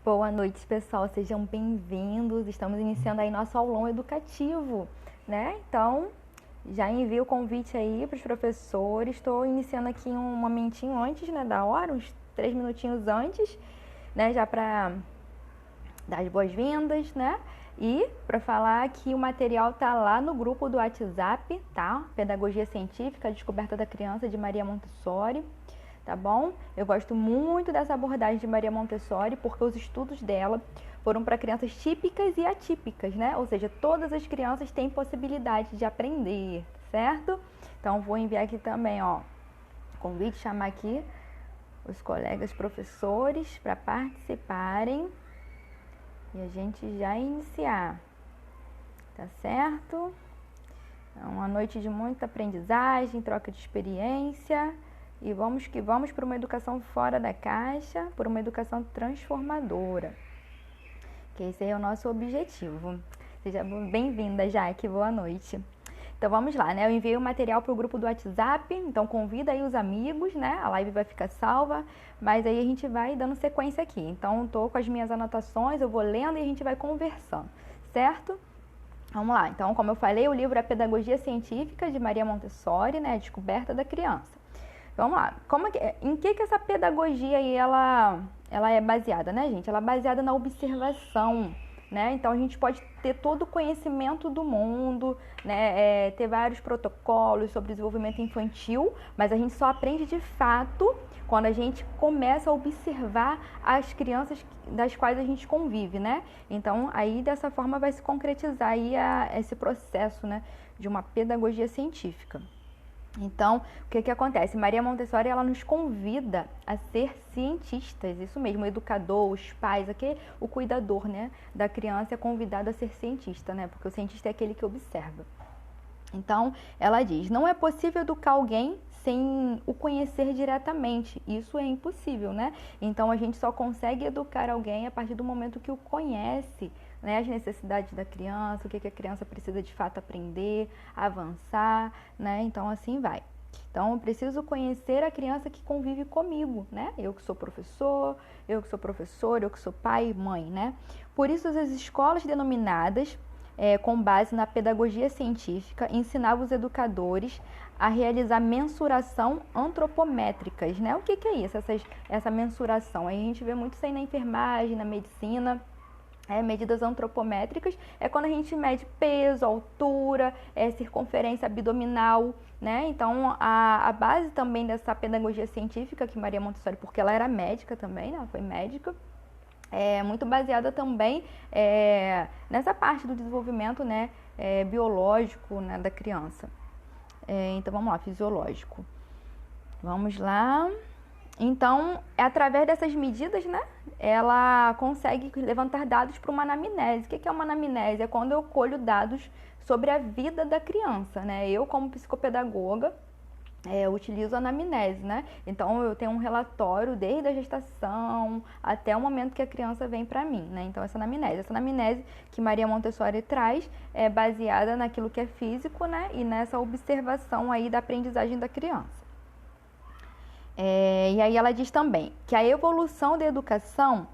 Boa noite, pessoal. Sejam bem-vindos. Estamos iniciando aí nosso aulão educativo, né? Então, já envio o convite aí para os professores. Estou iniciando aqui um momentinho antes, né, da hora, uns 3 minutinhos antes, né, já para dar as boas-vindas, né? E para falar que o material tá lá no grupo do WhatsApp, tá? Pedagogia Científica, Descoberta da Criança, de Maria Montessori. Tá bom? Eu gosto muito dessa abordagem de Maria Montessori porque os estudos dela foram para crianças típicas e atípicas, né? Ou seja, todas as crianças têm possibilidade de aprender, certo? Então, vou enviar aqui também, ó, convite, chamar aqui os colegas professores para participarem e a gente já iniciar, tá certo? Então, uma noite de muita aprendizagem, troca de experiência. E vamos que vamos para uma educação fora da caixa, por uma educação transformadora. Que esse é o nosso objetivo. Seja bem-vinda, Jaque. Boa noite. Então vamos lá, né? Eu enviei o material para o grupo do WhatsApp, então convida aí os amigos, né? A live vai ficar salva, mas aí a gente vai dando sequência aqui. Então tô com as minhas anotações, eu vou lendo e a gente vai conversando, certo? Vamos lá. Então, como eu falei, o livro é Pedagogia Científica, de Maria Montessori, né? Descoberta da Criança. Vamos lá, em que essa pedagogia aí ela é baseada, né, gente? Ela é baseada na observação, né? Então a gente pode ter todo o conhecimento do mundo, né? Ter vários protocolos sobre desenvolvimento infantil, mas a gente só aprende de fato quando a gente começa a observar as crianças das quais a gente convive, né? Então aí dessa forma vai se concretizar aí esse processo, né, de uma pedagogia científica. Então, o que acontece? Maria Montessori, ela nos convida a ser cientistas, isso mesmo, o educador, os pais, aqui, o cuidador, né, da criança é convidado a ser cientista, né, porque o cientista é aquele que observa. Então, ela diz, não é possível educar alguém sem o conhecer diretamente, isso é impossível, né? Então, a gente só consegue educar alguém a partir do momento que o conhece, né, as necessidades da criança, o que a criança precisa de fato aprender, avançar, né? Então assim vai. Então eu preciso conhecer a criança que convive comigo, né? Eu que sou professor, eu que sou professor, eu que sou pai e mãe, né? Por isso as escolas denominadas com base na pedagogia científica ensinavam os educadores a realizar mensuração antropométricas, né? O que é isso? Essa mensuração? Aí a gente vê muito isso aí na enfermagem, na medicina. Medidas antropométricas é quando a gente mede peso, altura, circunferência abdominal, né? Então, a base também dessa pedagogia científica que Maria Montessori, porque ela era médica também, né? Ela foi médica, é muito baseada também nessa parte do desenvolvimento, né, biológico, né, da criança. Então, vamos lá, fisiológico. Vamos lá. Então, através dessas medidas, né, ela consegue levantar dados para uma anamnese. O que é uma anamnese? É quando eu colho dados sobre a vida da criança, né? Eu, como psicopedagoga, utilizo a anamnese, né? Então, eu tenho um relatório desde a gestação até o momento que a criança vem para mim, né? Então, essa anamnese que Maria Montessori traz é baseada naquilo que é físico, né? E nessa observação aí da aprendizagem da criança. E aí ela diz também que a evolução da educação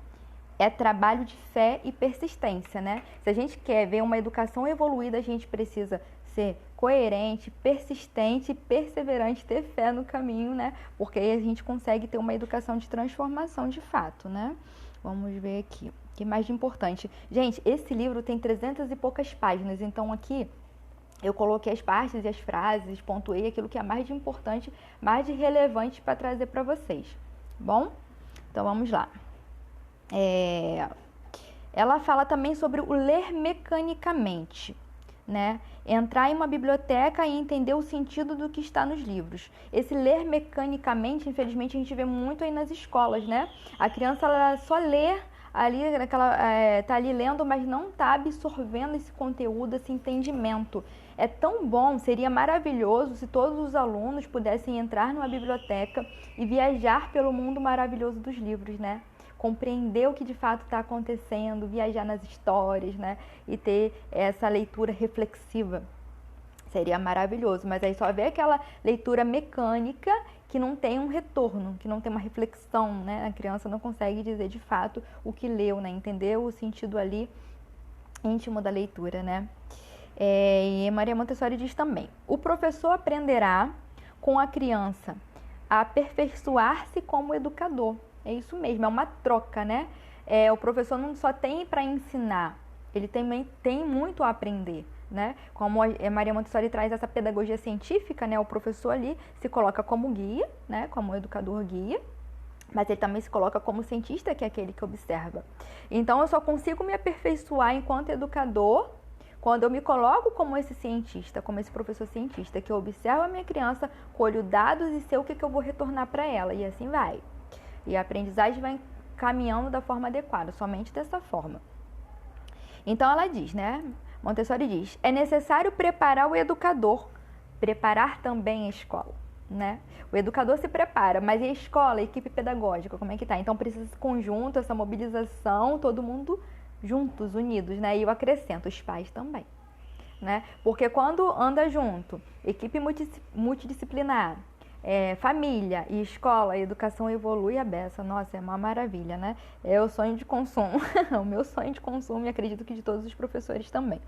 é trabalho de fé e persistência, né? Se a gente quer ver uma educação evoluída, a gente precisa ser coerente, persistente, perseverante, ter fé no caminho, né? Porque aí a gente consegue ter uma educação de transformação de fato, né? Vamos ver aqui. O que mais de importante? Gente, esse livro tem 300 e poucas páginas, então aqui eu coloquei as partes e as frases, pontuei aquilo que é mais de importante, mais de relevante para trazer para vocês. Bom? Então vamos lá. Ela fala também sobre o ler mecanicamente, né? Entrar em uma biblioteca e entender o sentido do que está nos livros. Esse ler mecanicamente, infelizmente, a gente vê muito aí nas escolas, né? A criança ela só lê ali, tá ali lendo, mas não está absorvendo esse conteúdo, esse entendimento. É tão bom, seria maravilhoso se todos os alunos pudessem entrar numa biblioteca e viajar pelo mundo maravilhoso dos livros, né? Compreender o que de fato está acontecendo, viajar nas histórias, né? E ter essa leitura reflexiva. Seria maravilhoso, mas aí só vê aquela leitura mecânica que não tem um retorno, que não tem uma reflexão, né? A criança não consegue dizer de fato o que leu, né? Entender o sentido ali íntimo da leitura, né? E Maria Montessori diz também: o professor aprenderá com a criança a aperfeiçoar-se como educador. É isso mesmo, é uma troca, né? O professor não só tem para ensinar, ele também tem muito a aprender, né? Como a Maria Montessori traz essa pedagogia científica, né? O professor ali se coloca como guia, né? Como educador guia, mas ele também se coloca como cientista, que é aquele que observa. Então, eu só consigo me aperfeiçoar enquanto educador quando eu me coloco como esse cientista, como esse professor cientista, que eu observo a minha criança, colho dados e sei o que eu vou retornar para ela, e assim vai. E a aprendizagem vai caminhando da forma adequada, somente dessa forma. Então, ela diz, né? Montessori diz: é necessário preparar o educador, preparar também a escola, né? O educador se prepara, mas e a escola, a equipe pedagógica, como é que tá? Então precisa esse conjunto, essa mobilização, todo mundo juntos, unidos, né? E eu acrescento, os pais também, né? Porque quando anda junto, equipe multidisciplinar, família e escola, a educação evolui a beça. Nossa, é uma maravilha, né? É o sonho de consumo, o meu sonho de consumo, e acredito que de todos os professores também.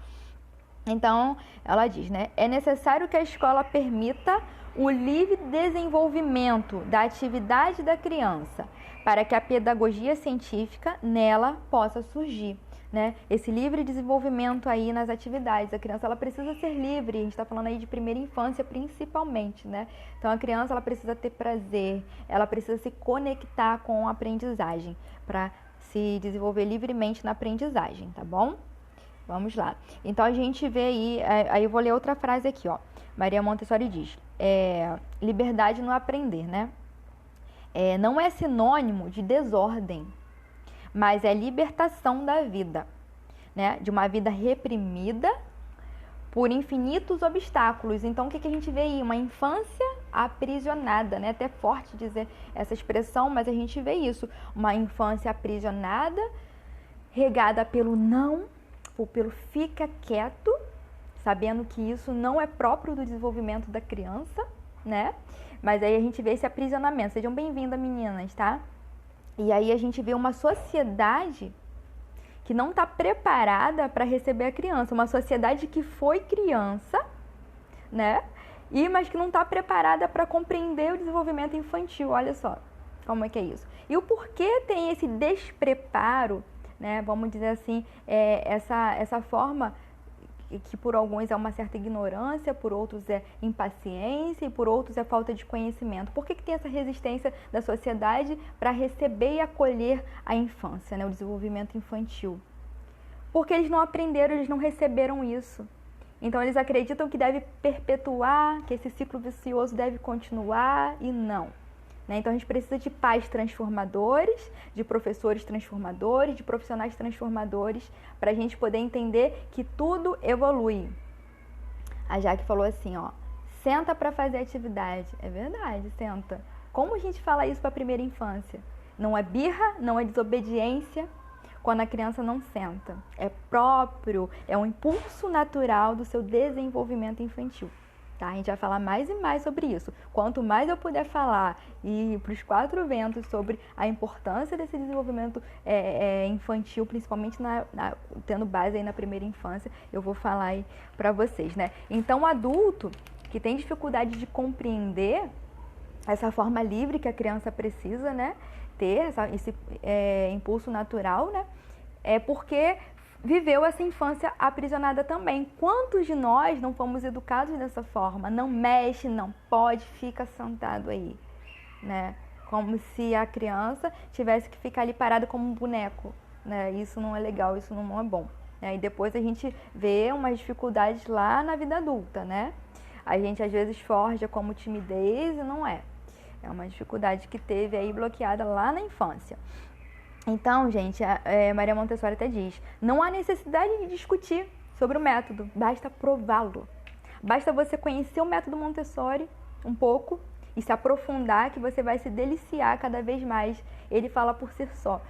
Então, ela diz, né? É necessário que a escola permita o livre desenvolvimento da atividade da criança, para que a pedagogia científica nela possa surgir, né? Esse livre desenvolvimento aí nas atividades. A criança, ela precisa ser livre, a gente está falando aí de primeira infância principalmente, né? Então, a criança, ela precisa ter prazer, ela precisa se conectar com a aprendizagem, para se desenvolver livremente na aprendizagem, tá bom? Vamos lá. Então, a gente vê aí eu vou ler outra frase aqui, ó. Maria Montessori diz: liberdade no aprender, né? Não é sinônimo de desordem, mas é libertação da vida, né? De uma vida reprimida por infinitos obstáculos. Então, o que a gente vê aí? Uma infância aprisionada, né? Até forte dizer essa expressão, mas a gente vê isso. Uma infância aprisionada, regada pelo não, pelo fica quieto, sabendo que isso não é próprio do desenvolvimento da criança, né? Mas aí a gente vê esse aprisionamento. Sejam bem-vindas, meninas, tá? E aí a gente vê uma sociedade que não está preparada para receber a criança. Uma sociedade que foi criança, né? Mas que não está preparada para compreender o desenvolvimento infantil. Olha só como é que é isso. E o porquê tem esse despreparo, né? Vamos dizer assim, essa forma que por alguns é uma certa ignorância, por outros é impaciência e por outros é falta de conhecimento. Por que tem essa resistência da sociedade para receber e acolher a infância, né? O desenvolvimento infantil? Porque eles não aprenderam, eles não receberam isso. Então eles acreditam que deve perpetuar, que esse ciclo vicioso deve continuar, e não. Então a gente precisa de pais transformadores, de professores transformadores, de profissionais transformadores, para a gente poder entender que tudo evolui. A Jaque falou assim, ó: senta para fazer atividade. É verdade, senta. Como a gente fala isso para a primeira infância? Não é birra, não é desobediência quando a criança não senta. É próprio, é um impulso natural do seu desenvolvimento infantil. Tá? A gente vai falar mais e mais sobre isso. Quanto mais eu puder falar e para os quatro ventos sobre a importância desse desenvolvimento infantil, principalmente tendo base aí na primeira infância, eu vou falar aí para vocês, né? Então, o adulto que tem dificuldade de compreender essa forma livre que a criança precisa, né, ter esse impulso natural, né, é porque viveu essa infância aprisionada também. Quantos de nós não fomos educados dessa forma? Não mexe, não pode, fica sentado aí, né? Como se a criança tivesse que ficar ali parada como um boneco, né? Isso não é legal, isso não é bom. E depois a gente vê umas dificuldades lá na vida adulta, né? A gente às vezes forja como timidez e não é. É uma dificuldade que teve aí bloqueada lá na infância. Então, gente, Maria Montessori até diz: não há necessidade de discutir sobre o método, basta prová-lo. Basta você conhecer o método Montessori um pouco e se aprofundar, que você vai se deliciar cada vez mais. Ele fala por si só.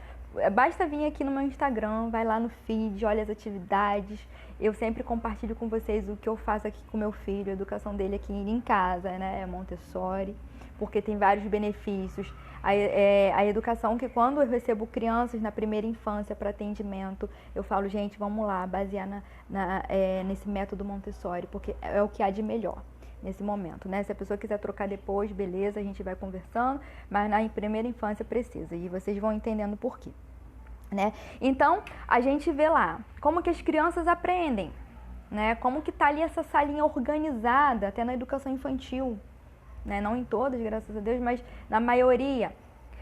Basta vir aqui no meu Instagram, vai lá no feed, olha as atividades. Eu sempre compartilho com vocês o que eu faço aqui com meu filho, a educação dele aqui em casa, né? Montessori. porque tem vários benefícios. A educação que quando eu recebo crianças na primeira infância para atendimento, eu falo, gente, vamos lá, basear nesse método Montessori, porque é o que há de melhor nesse momento, né? Se a pessoa quiser trocar depois, beleza, a gente vai conversando, mas na primeira infância precisa, e vocês vão entendendo por quê, né? Então, a gente vê lá como que as crianças aprendem, né? Como que tá ali essa salinha organizada, até na educação infantil, né? Não em todas, graças a Deus, mas na maioria,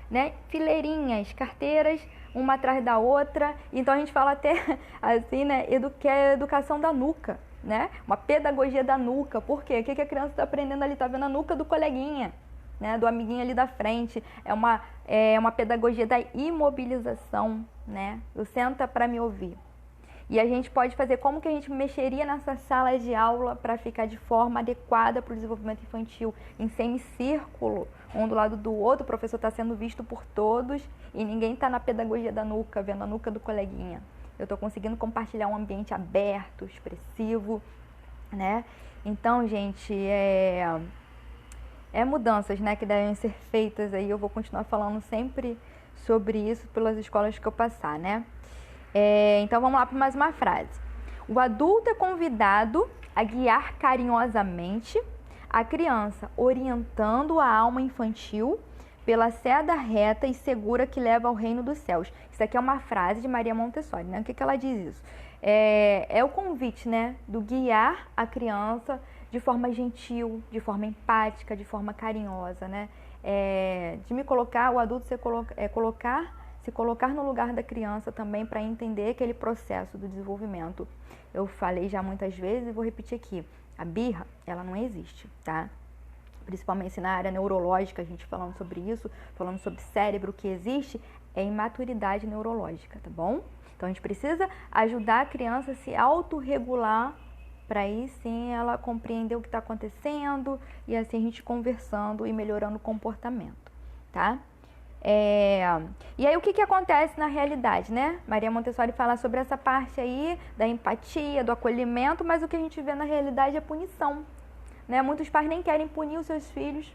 né? Fileirinhas, carteiras, uma atrás da outra. Então a gente fala até assim, né? Que é a educação da nuca, né? Uma pedagogia da nuca. Por quê? O que a criança está aprendendo ali? Está vendo a nuca do coleguinha, né? Do amiguinho ali da frente. É uma pedagogia da imobilização, né? Eu senta para me ouvir. E a gente pode fazer como que a gente mexeria nessa sala de aula para ficar de forma adequada para o desenvolvimento infantil, em semicírculo, um do lado do outro, o professor está sendo visto por todos e ninguém está na pedagogia da nuca, vendo a nuca do coleguinha. Eu estou conseguindo compartilhar um ambiente aberto, expressivo, né? Então, gente, mudanças, né, que devem ser feitas aí. Eu vou continuar falando sempre sobre isso pelas escolas que eu passar, né? Então vamos lá para mais uma frase. O adulto é convidado a guiar carinhosamente a criança, orientando a alma infantil pela senda reta e segura que leva ao reino dos céus. Isso aqui é uma frase de Maria Montessori, né? O que ela diz isso? É o convite, né, do guiar a criança de forma gentil, de forma empática, de forma carinhosa, né? De me colocar, o adulto se colocar no lugar da criança também para entender aquele processo do desenvolvimento. Eu falei já muitas vezes e vou repetir aqui. A birra, ela não existe, tá? Principalmente na área neurológica, a gente falando sobre isso, falando sobre cérebro, o que existe é imaturidade neurológica, tá bom? Então a gente precisa ajudar a criança a se autorregular para aí sim ela compreender o que está acontecendo e assim a gente conversando e melhorando o comportamento, tá? E aí o que acontece na realidade, né? Maria Montessori fala sobre essa parte aí da empatia, do acolhimento, mas o que a gente vê na realidade é punição, né? Muitos pais nem querem punir os seus filhos,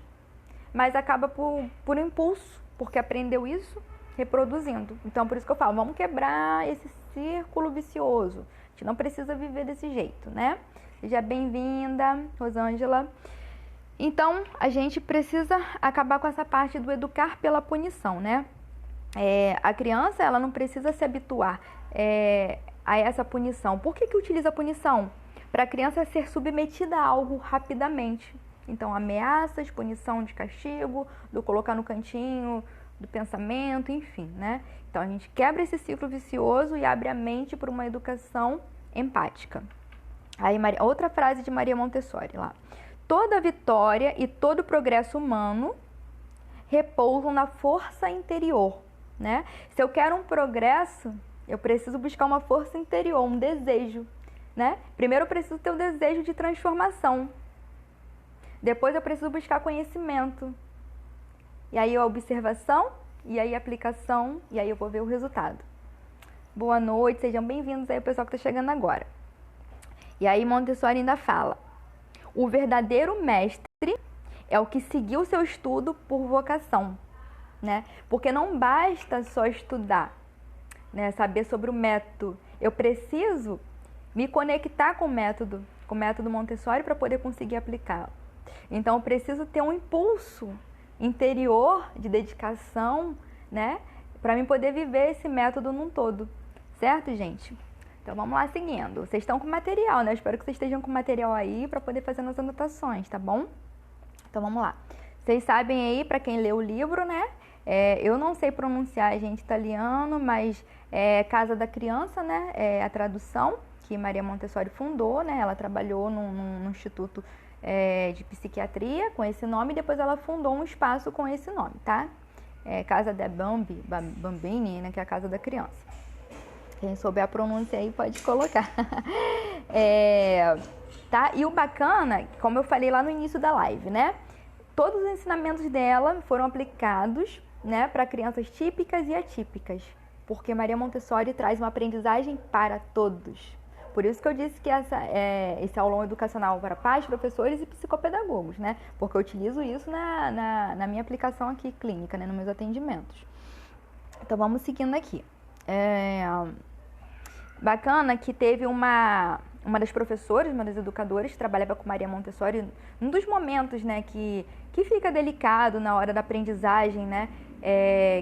mas acaba por impulso, porque aprendeu isso reproduzindo. Então por isso que eu falo, vamos quebrar esse círculo vicioso. A gente não precisa viver desse jeito, né? Seja bem-vinda, Rosângela. Então, a gente precisa acabar com essa parte do educar pela punição, né? A criança, ela não precisa se habituar a essa punição. Por que utiliza a punição? Para a criança ser submetida a algo rapidamente. Então, ameaças, punição de castigo, do colocar no cantinho, do pensamento, enfim, né? Então, a gente quebra esse ciclo vicioso e abre a mente para uma educação empática. Aí, outra frase de Maria Montessori lá. Toda vitória e todo progresso humano repousam na força interior, né? Se eu quero um progresso, eu preciso buscar uma força interior, um desejo, né? Primeiro eu preciso ter o desejo de transformação. Depois eu preciso buscar conhecimento. E aí a observação, e aí a aplicação, e aí eu vou ver o resultado. Boa noite, sejam bem-vindos aí, o pessoal que está chegando agora. E aí Montessori ainda fala: o verdadeiro mestre é o que seguiu seu estudo por vocação, né? Porque não basta só estudar, né? Saber sobre o método. Eu preciso me conectar com o método Montessori para poder conseguir aplicá-lo. Então, eu preciso ter um impulso interior de dedicação, né? Para mim poder viver esse método num todo, certo, gente? Então, vamos lá seguindo. Vocês estão com material, né? Eu espero que vocês estejam com material aí para poder fazer as anotações, tá bom? Então, vamos lá. Vocês sabem aí, para quem lê o livro, né? Eu não sei pronunciar, gente, italiano, mas Casa da Criança, né? É a tradução que Maria Montessori fundou, né? Ela trabalhou num instituto de psiquiatria com esse nome e depois ela fundou um espaço com esse nome, tá? Casa de Bambini, né? Que é a Casa da Criança. Quem souber a pronúncia aí pode colocar. Tá? E o bacana, como eu falei lá no início da live, né? Todos os ensinamentos dela foram aplicados, né, para crianças típicas e atípicas. Porque Maria Montessori traz uma aprendizagem para todos. Por isso que eu disse que esse aulão educacional para pais, professores e psicopedagogos, né? Porque eu utilizo isso na minha aplicação aqui clínica, né? Nos meus atendimentos. Então, vamos seguindo aqui. Bacana que teve uma das professoras, uma das educadoras, que trabalhava com Maria Montessori, um dos momentos, né, que fica delicado na hora da aprendizagem, né,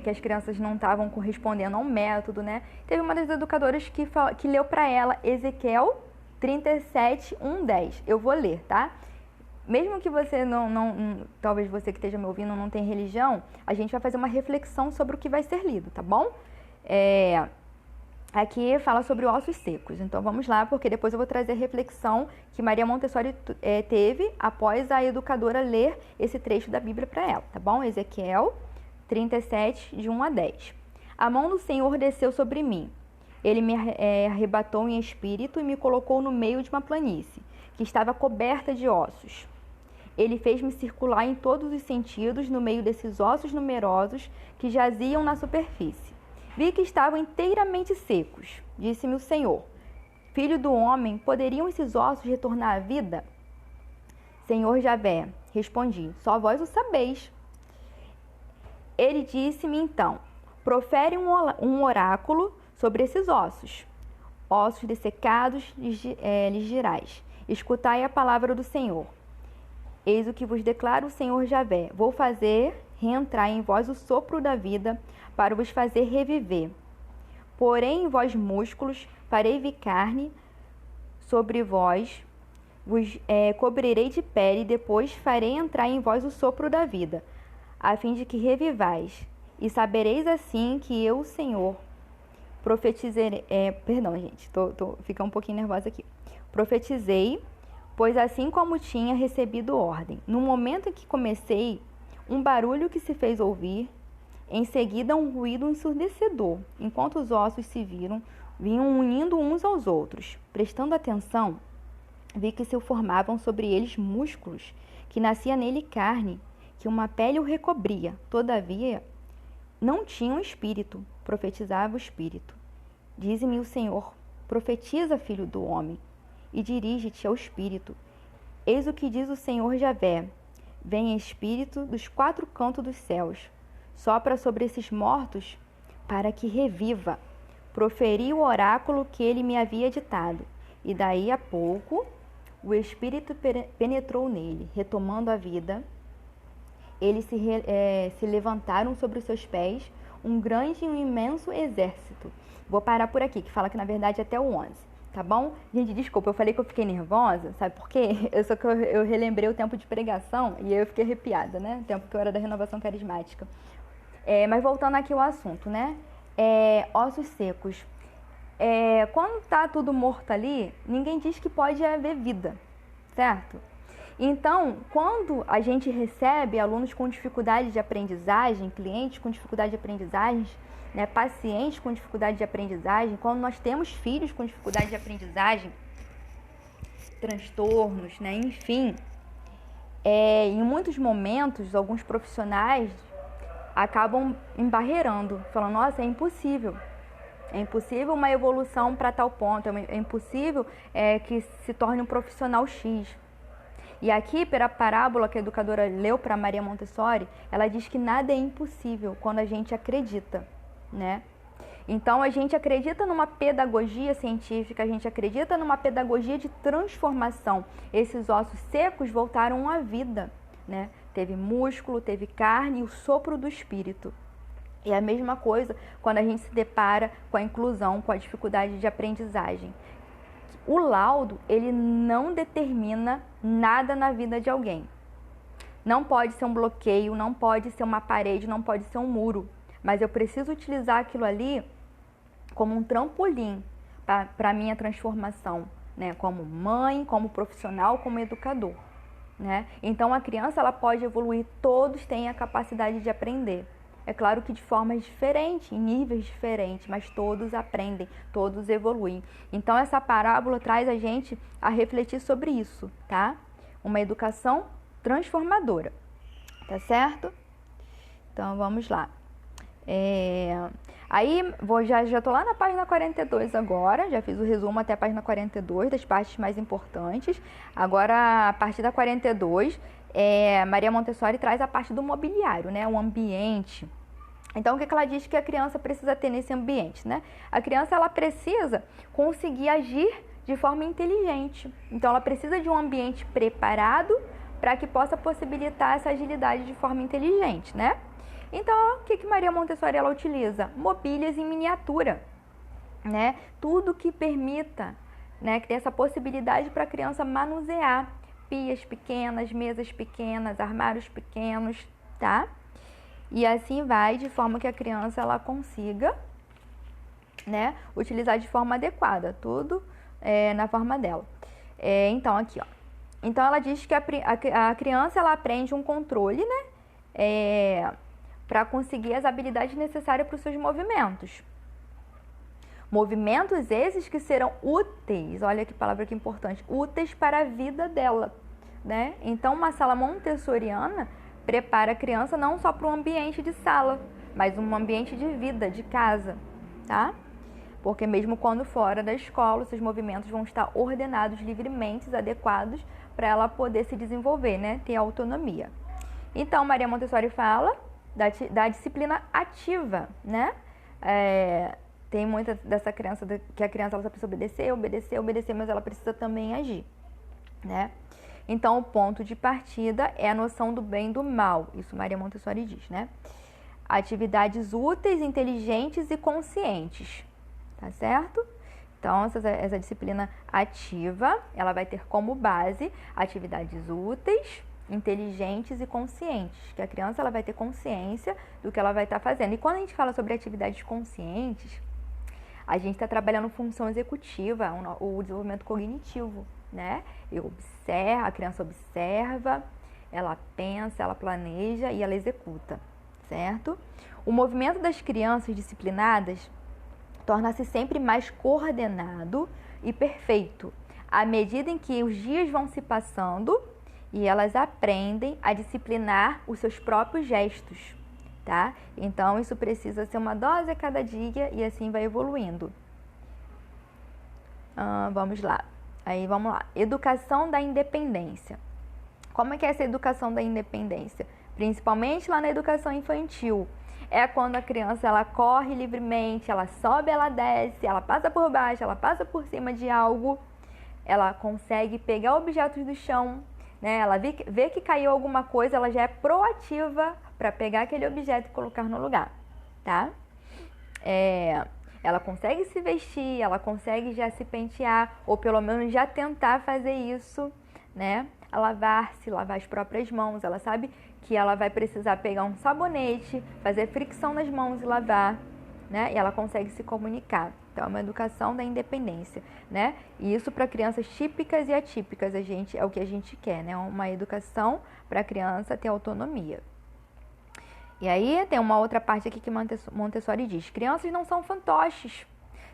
que as crianças não estavam correspondendo ao método, né, teve uma das educadoras que leu para ela Ezequiel 37, 1, 10. Eu vou ler, tá? Mesmo que você talvez você que esteja me ouvindo não tenha religião, a gente vai fazer uma reflexão sobre o que vai ser lido, tá bom? Aqui fala sobre ossos secos, então vamos lá, porque depois eu vou trazer a reflexão que Maria Montessori teve após a educadora ler esse trecho da Bíblia para ela, tá bom? Ezequiel 37, de 1 a 10. A mão do Senhor desceu sobre mim. Ele me arrebatou em espírito e me colocou no meio de uma planície, que estava coberta de ossos. Ele fez-me circular em todos os sentidos no meio desses ossos numerosos que jaziam na superfície. Vi que estavam inteiramente secos. Disse-me o Senhor: Filho do homem, poderiam esses ossos retornar à vida? Senhor Javé, respondi: Só vós o sabeis. Ele disse-me então: Profere um oráculo sobre esses ossos. Ossos dessecados, lhes dirás: Escutai a palavra do Senhor. Eis o que vos declara o Senhor Javé: Vou fazer reentrar em vós o sopro da vida, para vos fazer reviver. Porém, em vós músculos, farei vir carne sobre vós, vos cobrirei de pele, e depois farei entrar em vós o sopro da vida, a fim de que revivais. E sabereis assim que eu, Senhor, profetizei... perdão, gente, fica um pouquinho nervosa aqui. Profetizei, pois assim como tinha recebido ordem. No momento em que comecei, um barulho que se fez ouvir, em seguida um ruído ensurdecedor. Enquanto os ossos se vinham unindo uns aos outros. Prestando atenção, vi que se formavam sobre eles músculos, que nascia nele carne, que uma pele o recobria. Todavia, não tinham espírito, profetizava o espírito. Dize-me o Senhor: Profetiza, filho do homem, e dirige-te ao espírito. Eis o que diz o Senhor Javé: Vem espírito dos quatro cantos dos céus, sopra sobre esses mortos para que reviva. Proferi o oráculo que ele me havia ditado, e daí a pouco o espírito penetrou nele, retomando a vida. Eles se levantaram sobre os seus pés, um grande e um imenso exército. Vou parar por aqui, que fala que na verdade até o 11. Tá bom? Gente, desculpa, eu falei que eu fiquei nervosa, sabe por quê? Eu relembrei o tempo de pregação e aí eu fiquei arrepiada, né? O tempo que eu era da renovação carismática. Mas voltando aqui ao assunto, né? Ossos secos. Quando tá tudo morto ali, ninguém diz que pode haver vida, certo? Então, quando a gente recebe alunos com dificuldade de aprendizagem, clientes com dificuldade de aprendizagem, né, pacientes com dificuldade de aprendizagem, quando nós temos filhos com dificuldade de aprendizagem, transtornos, né, enfim, em muitos momentos, alguns profissionais acabam embarreirando, falando: nossa, é impossível uma evolução para tal ponto, é impossível que se torne um profissional X. E aqui, pela parábola que a educadora leu para Maria Montessori, ela diz que nada é impossível quando a gente acredita, né? Então, a gente acredita numa pedagogia científica, a gente acredita numa pedagogia de transformação. Esses ossos secos voltaram à vida, né? Teve músculo, teve carne e o sopro do espírito. E a mesma coisa quando a gente se depara com a inclusão, com a dificuldade de aprendizagem. O laudo, ele não determina nada na vida de alguém. Não pode ser um bloqueio, não pode ser uma parede, não pode ser um muro. Mas eu preciso utilizar aquilo ali como um trampolim para a minha transformação, né? Como mãe, como profissional, como educador, né? Então, a criança, ela pode evoluir, todos têm a capacidade de aprender. É claro que de formas diferentes, em níveis diferentes, mas todos aprendem, todos evoluem. Então, essa parábola traz a gente a refletir sobre isso, tá? Uma educação transformadora, tá certo? Então, vamos lá. Aí, já tô lá na página 42 agora, já fiz o resumo até a página 42 das partes mais importantes. Agora, a partir da 42, Maria Montessori traz a parte do mobiliário, né? O ambiente. Então, o que ela diz que a criança precisa ter nesse ambiente, né? A criança, ela precisa conseguir agir de forma inteligente. Então, ela precisa de um ambiente preparado para que possa possibilitar essa agilidade de forma inteligente, né? Então, o que Maria Montessori ela utiliza? Mobílias em miniatura, né? Tudo que permita, né, que tenha essa possibilidade para a criança manusear pias pequenas, mesas pequenas, armários pequenos, tá? E assim vai, de forma que a criança ela consiga, né, utilizar de forma adequada, tudo na forma dela. Então, aqui, ó. Então, ela diz que a criança ela aprende um controle, né, para conseguir as habilidades necessárias para os seus movimentos. Movimentos esses que serão úteis, olha que palavra que importante, úteis para a vida dela, né? Então, uma sala montessoriana prepara a criança não só para um ambiente de sala, mas um ambiente de vida, de casa, tá? Porque mesmo quando fora da escola, seus movimentos vão estar ordenados livremente, adequados para ela poder se desenvolver, né? Ter autonomia. Então, Maria Montessori fala da disciplina ativa, né? Tem muita dessa criança, que a criança ela só precisa obedecer, mas ela precisa também agir, né? Então, o ponto de partida é a noção do bem e do mal. Isso Maria Montessori diz, né? Atividades úteis, inteligentes e conscientes, tá certo? Então, essa disciplina ativa, ela vai ter como base atividades úteis, inteligentes e conscientes, que a criança ela vai ter consciência do que ela vai estar fazendo. E quando a gente fala sobre atividades conscientes, a gente está trabalhando função executiva, o desenvolvimento cognitivo, né? A criança observa, ela pensa, ela planeja e ela executa, certo? O movimento das crianças disciplinadas torna-se sempre mais coordenado e perfeito, à medida em que os dias vão se passando e elas aprendem a disciplinar os seus próprios gestos, tá? Então, isso precisa ser uma dose a cada dia e assim vai evoluindo. Vamos lá. Vamos lá. Educação da independência. Como é que é essa educação da independência? Principalmente lá na educação infantil. É quando a criança ela corre livremente, ela sobe, ela desce, ela passa por baixo, ela passa por cima de algo, ela consegue pegar objetos do chão, né? Ela vê que caiu alguma coisa, ela já é proativa para pegar aquele objeto e colocar no lugar, tá? Ela consegue se vestir, ela consegue já se pentear, ou pelo menos já tentar fazer isso, né? Lavar as próprias mãos, ela sabe que ela vai precisar pegar um sabonete, fazer fricção nas mãos e lavar, né? E ela consegue se comunicar. Então, é uma educação da independência, né? E isso para crianças típicas e atípicas, é o que a gente quer, né? Uma educação para a criança ter autonomia. E aí tem uma outra parte aqui que Montessori diz: crianças não são fantoches,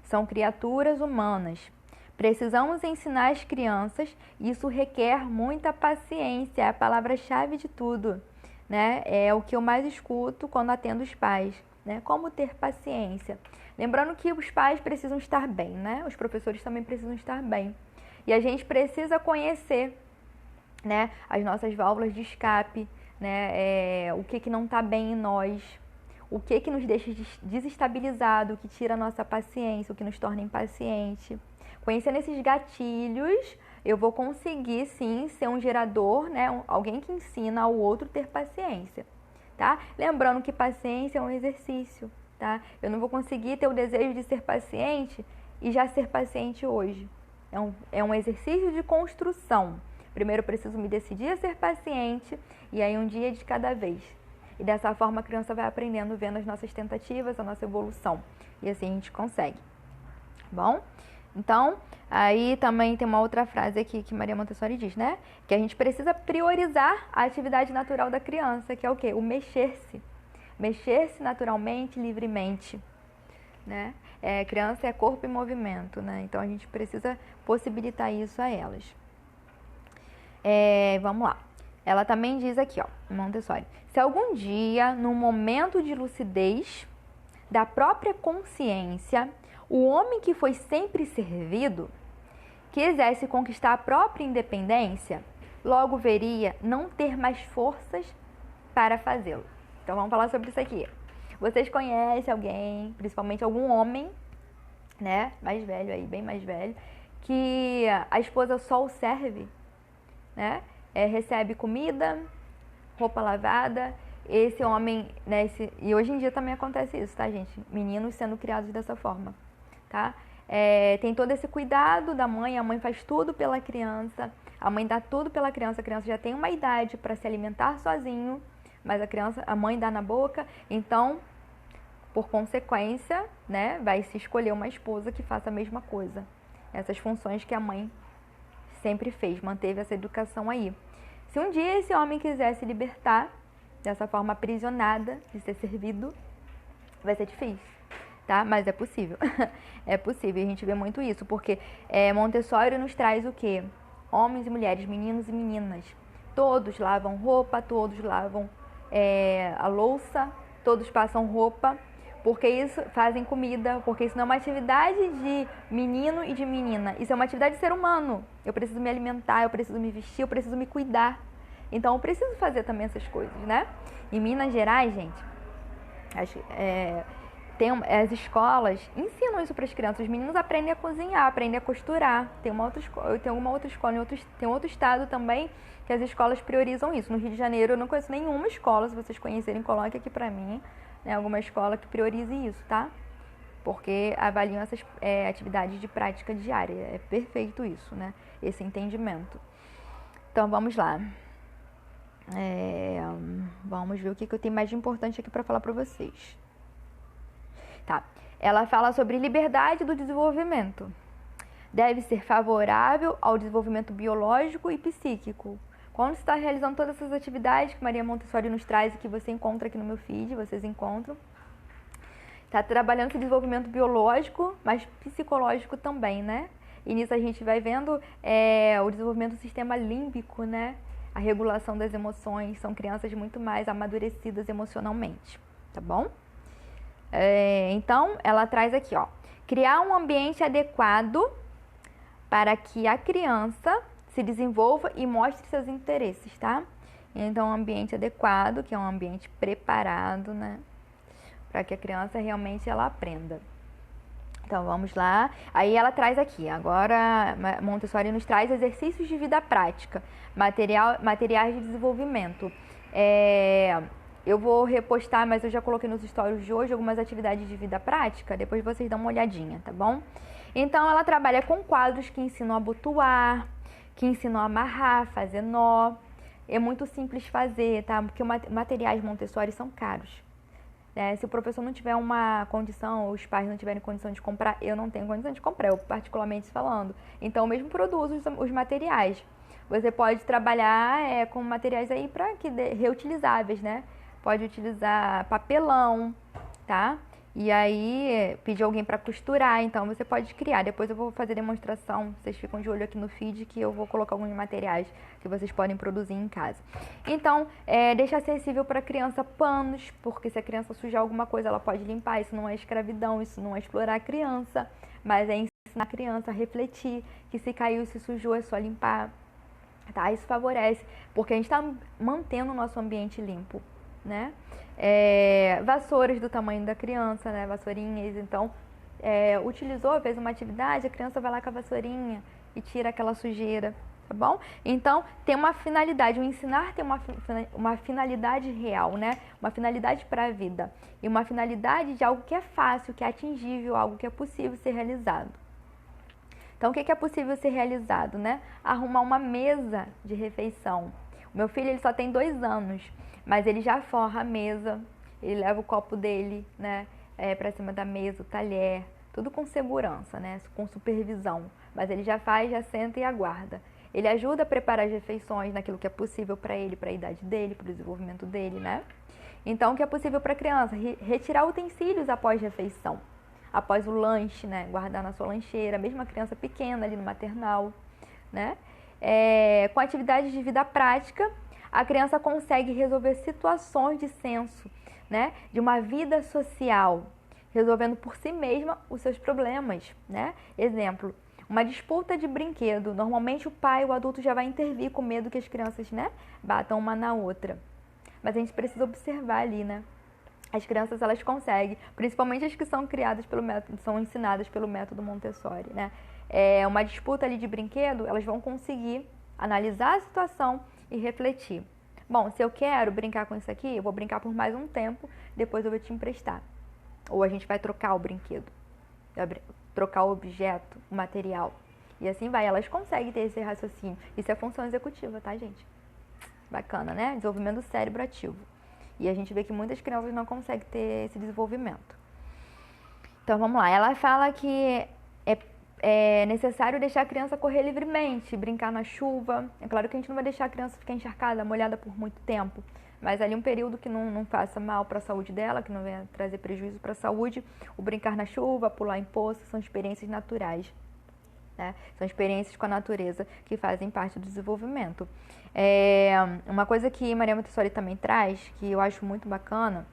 são criaturas humanas. Precisamos ensinar as crianças, e isso requer muita paciência, é a palavra-chave de tudo, né? É o que eu mais escuto quando atendo os pais, né? Como ter paciência. Lembrando que os pais precisam estar bem, né? Os professores também precisam estar bem. E a gente precisa conhecer, né, as nossas válvulas de escape, né? O que não está bem em nós, o que nos deixa desestabilizado, o que tira a nossa paciência, o que nos torna impaciente. Conhecendo esses gatilhos, eu vou conseguir, sim, ser um gerador, né? Alguém que ensina ao outro ter paciência, tá? Lembrando que paciência é um exercício, tá? Eu não vou conseguir ter o desejo de ser paciente e já ser paciente hoje. É um exercício de construção. Primeiro eu preciso me decidir a ser paciente e aí um dia de cada vez. E dessa forma a criança vai aprendendo, vendo as nossas tentativas, a nossa evolução. E assim a gente consegue. Bom? Então, aí também tem uma outra frase aqui que Maria Montessori diz, né? Que a gente precisa priorizar a atividade natural da criança, que é o quê? O mexer-se. Mexer-se naturalmente, livremente, né? Criança é corpo em movimento, né? Então, a gente precisa possibilitar isso a elas. Vamos lá. Ela também diz aqui, ó, Montessori: se algum dia, num momento de lucidez, da própria consciência, o homem que foi sempre servido, quisesse conquistar a própria independência, logo veria não ter mais forças para fazê-lo. Então vamos falar sobre isso aqui. Vocês conhecem alguém, principalmente algum homem, né, mais velho aí, bem mais velho, que a esposa só o serve, né? Recebe comida, roupa lavada. Esse homem, né, e hoje em dia também acontece isso, tá, gente? Meninos sendo criados dessa forma, tá? Tem todo esse cuidado da mãe, a mãe faz tudo pela criança, a mãe dá tudo pela criança, a criança já tem uma idade para se alimentar sozinho, mas a mãe dá na boca, então, por consequência, né, vai se escolher uma esposa que faça a mesma coisa. Essas funções que a mãe sempre fez, manteve essa educação aí. Se um dia esse homem quiser se libertar dessa forma aprisionada de ser servido, vai ser difícil, tá? Mas é possível. É possível, a gente vê muito isso, porque Montessori nos traz o quê? Homens e mulheres, meninos e meninas. Todos lavam roupa, todos lavam a louça, todos passam roupa, porque isso fazem comida, porque isso não é uma atividade de menino e de menina, isso é uma atividade de ser humano. Eu preciso me alimentar, eu preciso me vestir, eu preciso me cuidar. Então eu preciso fazer também essas coisas, né? Em Minas Gerais, gente, as escolas ensinam isso para as crianças. Os meninos aprendem a cozinhar, aprendem a costurar. Tem uma outra escola, tem outro estado também que as escolas priorizam isso. No Rio de Janeiro eu não conheço nenhuma escola, se vocês conhecerem, coloque aqui para mim, né, alguma escola que priorize isso, tá? Porque avaliam essas atividades de prática diária. É perfeito isso, né? Esse entendimento. Então vamos lá. Vamos ver o que eu tenho mais de importante aqui para falar para vocês. Tá. Ela fala sobre liberdade do desenvolvimento. Deve ser favorável ao desenvolvimento biológico e psíquico. Quando você está realizando todas essas atividades que Maria Montessori nos traz e que você encontra aqui no meu feed, vocês encontram, está trabalhando esse desenvolvimento biológico, mas psicológico também, né? E nisso a gente vai vendo o desenvolvimento do sistema límbico, né? A regulação das emoções, são crianças muito mais amadurecidas emocionalmente, tá bom? Então, ela traz aqui, ó, criar um ambiente adequado para que a criança se desenvolva e mostre seus interesses, tá? Então, um ambiente adequado, que é um ambiente preparado, né? Para que a criança realmente ela aprenda. Então, vamos lá. Aí ela traz aqui, agora Montessori nos traz exercícios de vida prática, materiais de desenvolvimento. Eu vou repostar, mas eu já coloquei nos stories de hoje algumas atividades de vida prática, depois vocês dão uma olhadinha, tá bom? Então, ela trabalha com quadros que ensinam a abotoar, que ensinam a amarrar, fazer nó. É muito simples fazer, tá? Porque materiais Montessori são caros. Se o professor não tiver uma condição, ou os pais não tiverem condição de comprar, eu não tenho condição de comprar, eu particularmente falando. Então, eu mesmo produzo os materiais. Você pode trabalhar com materiais aí reutilizáveis, né? Pode utilizar papelão, tá? E aí, pedir alguém para costurar, então você pode criar. Depois eu vou fazer demonstração, vocês ficam de olho aqui no feed que eu vou colocar alguns materiais que vocês podem produzir em casa. Então, deixar acessível para a criança panos, porque se a criança sujar alguma coisa, ela pode limpar. Isso não é escravidão, isso não é explorar a criança, mas é ensinar a criança a refletir, que se caiu, se sujou, é só limpar, tá? Isso favorece, porque a gente está mantendo o nosso ambiente limpo, né? Vassouras do tamanho da criança, né? Vassourinhas, então utilizou, fez uma atividade, a criança vai lá com a vassourinha e tira aquela sujeira, tá bom? Então tem uma finalidade, o ensinar tem uma finalidade real, né? Uma finalidade para a vida e uma finalidade de algo que é fácil, que é atingível, algo que é possível ser realizado. Então o que é possível ser realizado, né? Arrumar uma mesa de refeição. O meu filho ele só tem 2 anos, mas ele já forra a mesa, ele leva o copo dele, né, para cima da mesa, o talher, tudo com segurança, né, com supervisão. Mas ele já faz, já senta e aguarda. Ele ajuda a preparar as refeições naquilo que é possível para ele, para a idade dele, para o desenvolvimento dele, né? Então, o que é possível para a criança? Retirar utensílios após refeição, após o lanche, né, guardar na sua lancheira, mesmo a criança pequena ali no maternal, né? Com atividades de vida prática, a criança consegue resolver situações de senso, né? De uma vida social, resolvendo por si mesma os seus problemas, né? Exemplo, uma disputa de brinquedo. Normalmente o pai, o adulto já vai intervir com medo que as crianças, né, batam uma na outra. Mas a gente precisa observar ali, né? As crianças, elas conseguem, principalmente as que são criadas pelo método, são ensinadas pelo método Montessori, né? Uma disputa ali de brinquedo, elas vão conseguir analisar a situação e refletir. Bom, se eu quero brincar com isso aqui, eu vou brincar por mais um tempo, depois eu vou te emprestar. Ou a gente vai trocar o brinquedo, trocar o objeto, o material. E assim vai, elas conseguem ter esse raciocínio. Isso é função executiva, tá, gente? Bacana, né? Desenvolvimento do cérebro ativo. E a gente vê que muitas crianças não conseguem ter esse desenvolvimento. Então, vamos lá. Ela fala que é necessário deixar a criança correr livremente, brincar na chuva. É claro que a gente não vai deixar a criança ficar encharcada, molhada por muito tempo. Mas ali um período que não faça mal para a saúde dela, que não venha trazer prejuízo para a saúde. O brincar na chuva, pular em poço, são experiências naturais. Né? São experiências com a natureza que fazem parte do desenvolvimento. Uma coisa que Maria Montessori também traz, que eu acho muito bacana,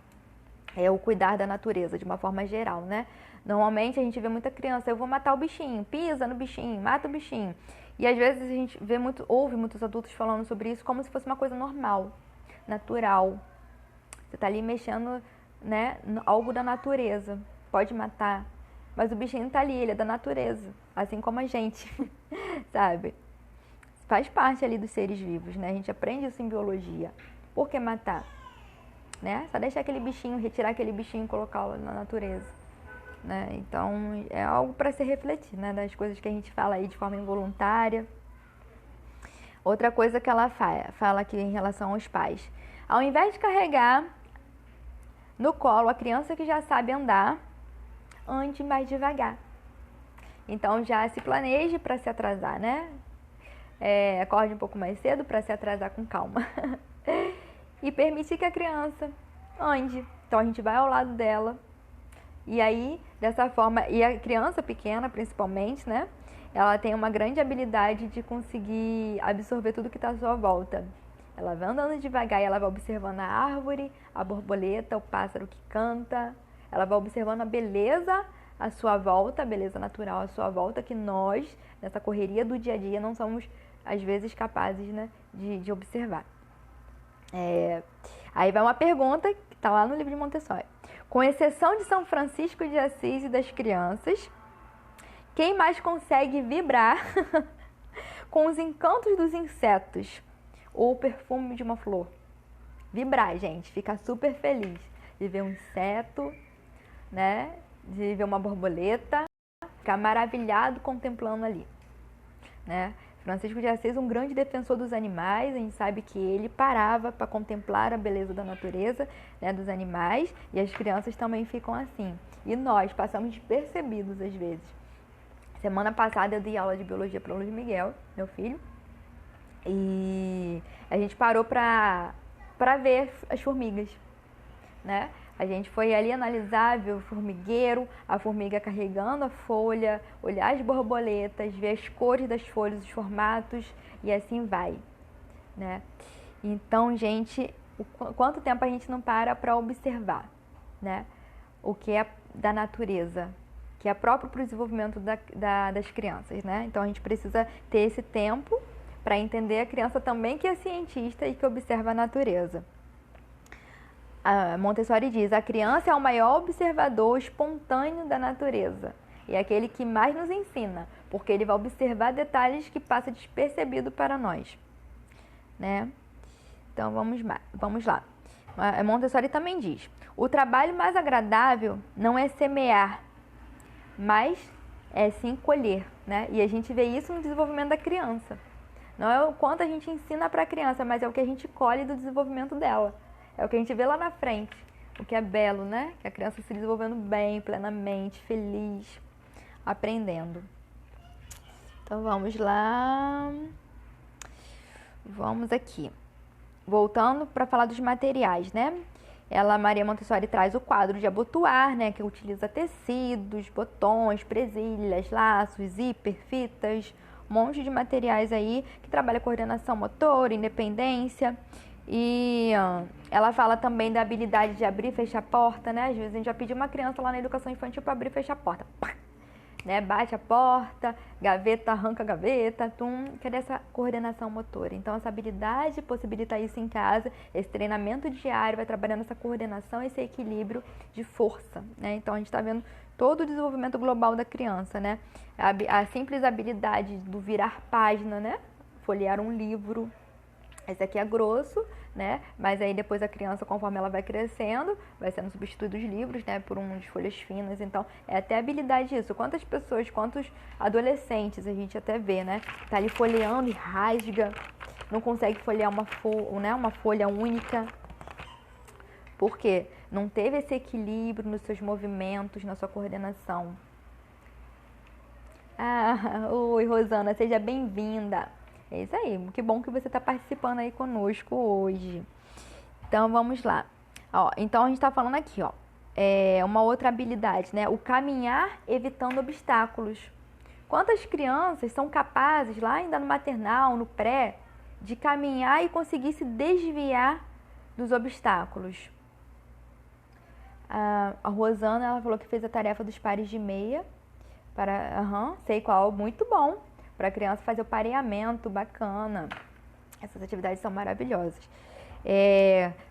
é o cuidar da natureza, de uma forma geral, né? Normalmente a gente vê muita criança, eu vou matar o bichinho, pisa no bichinho, mata o bichinho. E às vezes a gente ouve muitos adultos falando sobre isso como se fosse uma coisa normal, natural. Você está ali mexendo, né, algo da natureza, pode matar. Mas o bichinho está ali, ele é da natureza, assim como a gente, sabe? Faz parte ali dos seres vivos, né? A gente aprende isso em biologia. Por que matar? Né? Só deixar aquele bichinho, retirar aquele bichinho e colocá-lo na natureza. Né? Então, é algo para se refletir, né? Das coisas que a gente fala aí de forma involuntária. Outra coisa que ela fala aqui em relação aos pais. Ao invés de carregar no colo a criança que já sabe andar, ande mais devagar. Então, já se planeje para se atrasar, né? Acorde um pouco mais cedo para se atrasar com calma. E permitir que a criança ande. Então, a gente vai ao lado dela. E aí, dessa forma, e a criança pequena, principalmente, né? Ela tem uma grande habilidade de conseguir absorver tudo que está à sua volta. Ela vai andando devagar e ela vai observando a árvore, a borboleta, o pássaro que canta. Ela vai observando a beleza à sua volta, a beleza natural à sua volta, que nós, nessa correria do dia a dia, não somos, às vezes, capazes, né, de observar. Aí vai uma pergunta que está lá no livro de Montessori. Com exceção de São Francisco de Assis e das crianças, quem mais consegue vibrar com os encantos dos insetos ou o perfume de uma flor? Vibrar, gente, ficar super feliz de ver um inseto, né? De ver uma borboleta, ficar maravilhado contemplando ali, né? Francisco de Assis, um grande defensor dos animais, a gente sabe que ele parava para contemplar a beleza da natureza, né, dos animais, e as crianças também ficam assim. E nós passamos despercebidos às vezes. Semana passada eu dei aula de biologia para o Luiz Miguel, meu filho, e a gente parou para ver as formigas, né? A gente foi ali analisar, ver o formigueiro, a formiga carregando a folha, olhar as borboletas, ver as cores das folhas, os formatos e assim vai, né? Então, gente, quanto tempo a gente não para observar, né? O que é da natureza, que é próprio para o desenvolvimento das crianças, né? Então, a gente precisa ter esse tempo para entender a criança também que é cientista e que observa a natureza. A Montessori diz, a criança é o maior observador espontâneo da natureza. E é aquele que mais nos ensina, porque ele vai observar detalhes que passam despercebido para nós, né? Então, vamos lá. A Montessori também diz, o trabalho mais agradável não é semear, mas é sim colher, né? E a gente vê isso no desenvolvimento da criança. Não é o quanto a gente ensina para a criança, mas é o que a gente colhe do desenvolvimento dela. É o que a gente vê lá na frente, o que é belo, né? Que a criança se desenvolvendo bem, plenamente, feliz, aprendendo. Então, vamos lá. Vamos aqui. Voltando para falar dos materiais, né? Maria Montessori traz o quadro de abotoar, né? Que utiliza tecidos, botões, presilhas, laços, zíper, fitas, um monte de materiais aí que trabalha coordenação motora, independência. E ela fala também da habilidade de abrir e fechar a porta, né? Às vezes a gente já pediu uma criança lá na educação infantil para abrir e fechar a porta. Pá! Né? Bate a porta, gaveta, arranca a gaveta, cadê essa coordenação motora? Então, essa habilidade possibilita isso em casa, esse treinamento diário vai trabalhando essa coordenação, esse equilíbrio de força, né? Então, a gente está vendo todo o desenvolvimento global da criança, né? A simples habilidade do virar página, né? Folhear um livro. Esse aqui é grosso, né? Mas aí depois a criança, conforme ela vai crescendo, vai sendo substituído os livros, né? Por um de folhas finas. Então, é até habilidade isso. Quantas pessoas, quantos adolescentes a gente até vê, né? Tá ali folheando e rasga, não consegue folhear uma folha única. Por quê? Não teve esse equilíbrio nos seus movimentos, na sua coordenação. Oi, Rosana, seja bem-vinda. É isso aí, que bom que você está participando aí conosco hoje. Então, vamos lá. Então, a gente está falando aqui, uma outra habilidade, né? O caminhar evitando obstáculos. Quantas crianças são capazes, lá ainda no maternal, no pré, de caminhar e conseguir se desviar dos obstáculos? A Rosana, ela falou que fez a tarefa dos pares de meia. Sei qual, muito bom. Para a criança fazer o pareamento, bacana. Essas atividades são maravilhosas.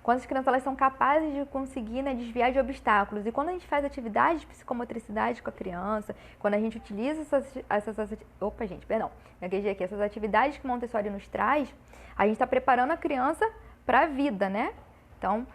Quando as crianças elas são capazes de conseguir, né, desviar de obstáculos. E quando a gente faz atividades de psicomotricidade com a criança, quando a gente utiliza essas atividades que Montessori nos traz, a gente está preparando a criança para a vida, né? Então,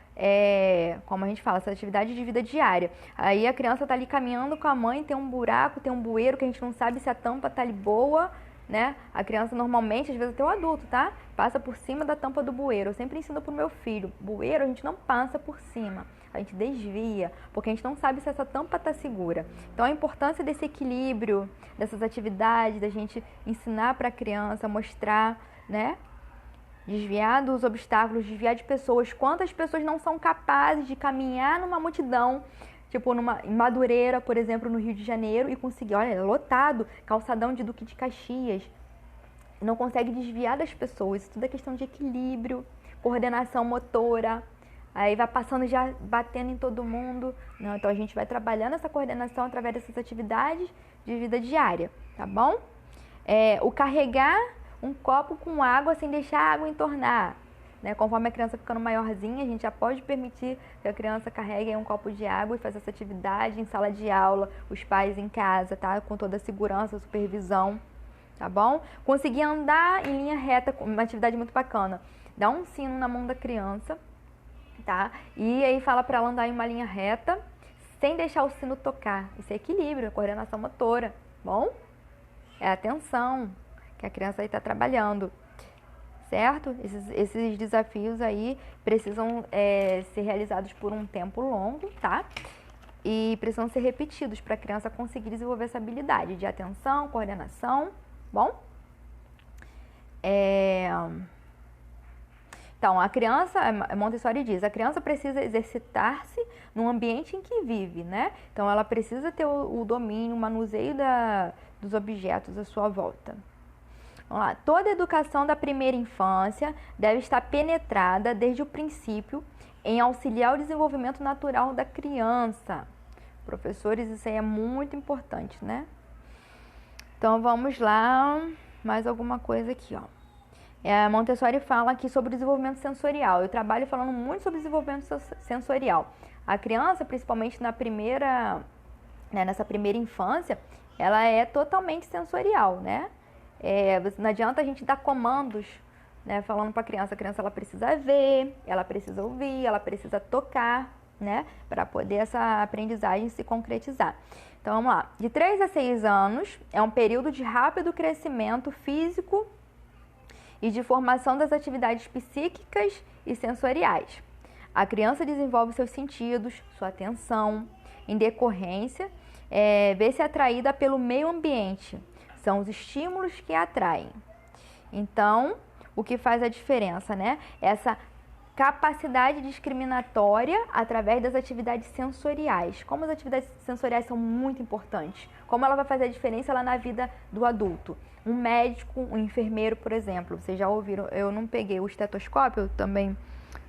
como a gente fala, essa atividade de vida diária. Aí a criança tá ali caminhando com a mãe, tem um buraco, tem um bueiro que a gente não sabe se a tampa tá ali boa, né? A criança normalmente, às vezes até o adulto, tá? Passa por cima da tampa do bueiro. Eu sempre ensino pro meu filho, bueiro a gente não passa por cima, a gente desvia, porque a gente não sabe se essa tampa tá segura. Então a importância desse equilíbrio, dessas atividades, da gente ensinar para a criança, mostrar, né? Desviar dos obstáculos, desviar de pessoas. Quantas pessoas não são capazes de caminhar numa multidão, tipo em Madureira, por exemplo, no Rio de Janeiro, e conseguir, olha, lotado, calçadão de Duque de Caxias, não consegue desviar das pessoas. Isso tudo é questão de equilíbrio, coordenação motora, aí vai passando já batendo em todo mundo. Não, então a gente vai trabalhando essa coordenação através dessas atividades de vida diária, tá bom? O carregar um copo com água sem deixar a água entornar, né? Conforme a criança ficando maiorzinha, a gente já pode permitir que a criança carregue um copo de água e faça essa atividade em sala de aula, os pais em casa, tá? Com toda a segurança, supervisão, tá bom? Conseguir andar em linha reta, uma atividade muito bacana. Dá um sino na mão da criança, tá? E aí fala para ela andar em uma linha reta, sem deixar o sino tocar. Isso é equilíbrio, é coordenação motora, bom? É atenção que a criança aí está trabalhando, certo? Esses desafios aí precisam ser realizados por um tempo longo, tá? E precisam ser repetidos para a criança conseguir desenvolver essa habilidade de atenção, coordenação, bom? Então, a criança, Montessori diz, a criança precisa exercitar-se no ambiente em que vive, né? Então, ela precisa ter o domínio, o manuseio dos objetos à sua volta. Vamos lá. Toda a educação da primeira infância deve estar penetrada desde o princípio em auxiliar o desenvolvimento natural da criança. Professores, isso aí é muito importante, né? Então, vamos lá. Mais alguma coisa aqui, ó. A Montessori fala aqui sobre o desenvolvimento sensorial. Eu trabalho falando muito sobre desenvolvimento sensorial. A criança, principalmente nessa primeira infância, ela é totalmente sensorial, né? Não adianta a gente dar comandos, né, falando para a criança ela precisa ver, ela precisa ouvir, ela precisa tocar, né, para poder essa aprendizagem se concretizar. Então, vamos lá. De 3 a 6 anos é um período de rápido crescimento físico e de formação das atividades psíquicas e sensoriais. A criança desenvolve seus sentidos, sua atenção, em decorrência, vê-se atraída pelo meio ambiente. São os estímulos que a atraem. Então, o que faz a diferença, né? Essa Capacidade discriminatória através das atividades sensoriais. Como as atividades sensoriais são muito importantes. Como ela vai fazer a diferença lá na vida do adulto. Um médico, um enfermeiro, por exemplo. Vocês já ouviram, eu não peguei o estetoscópio, eu também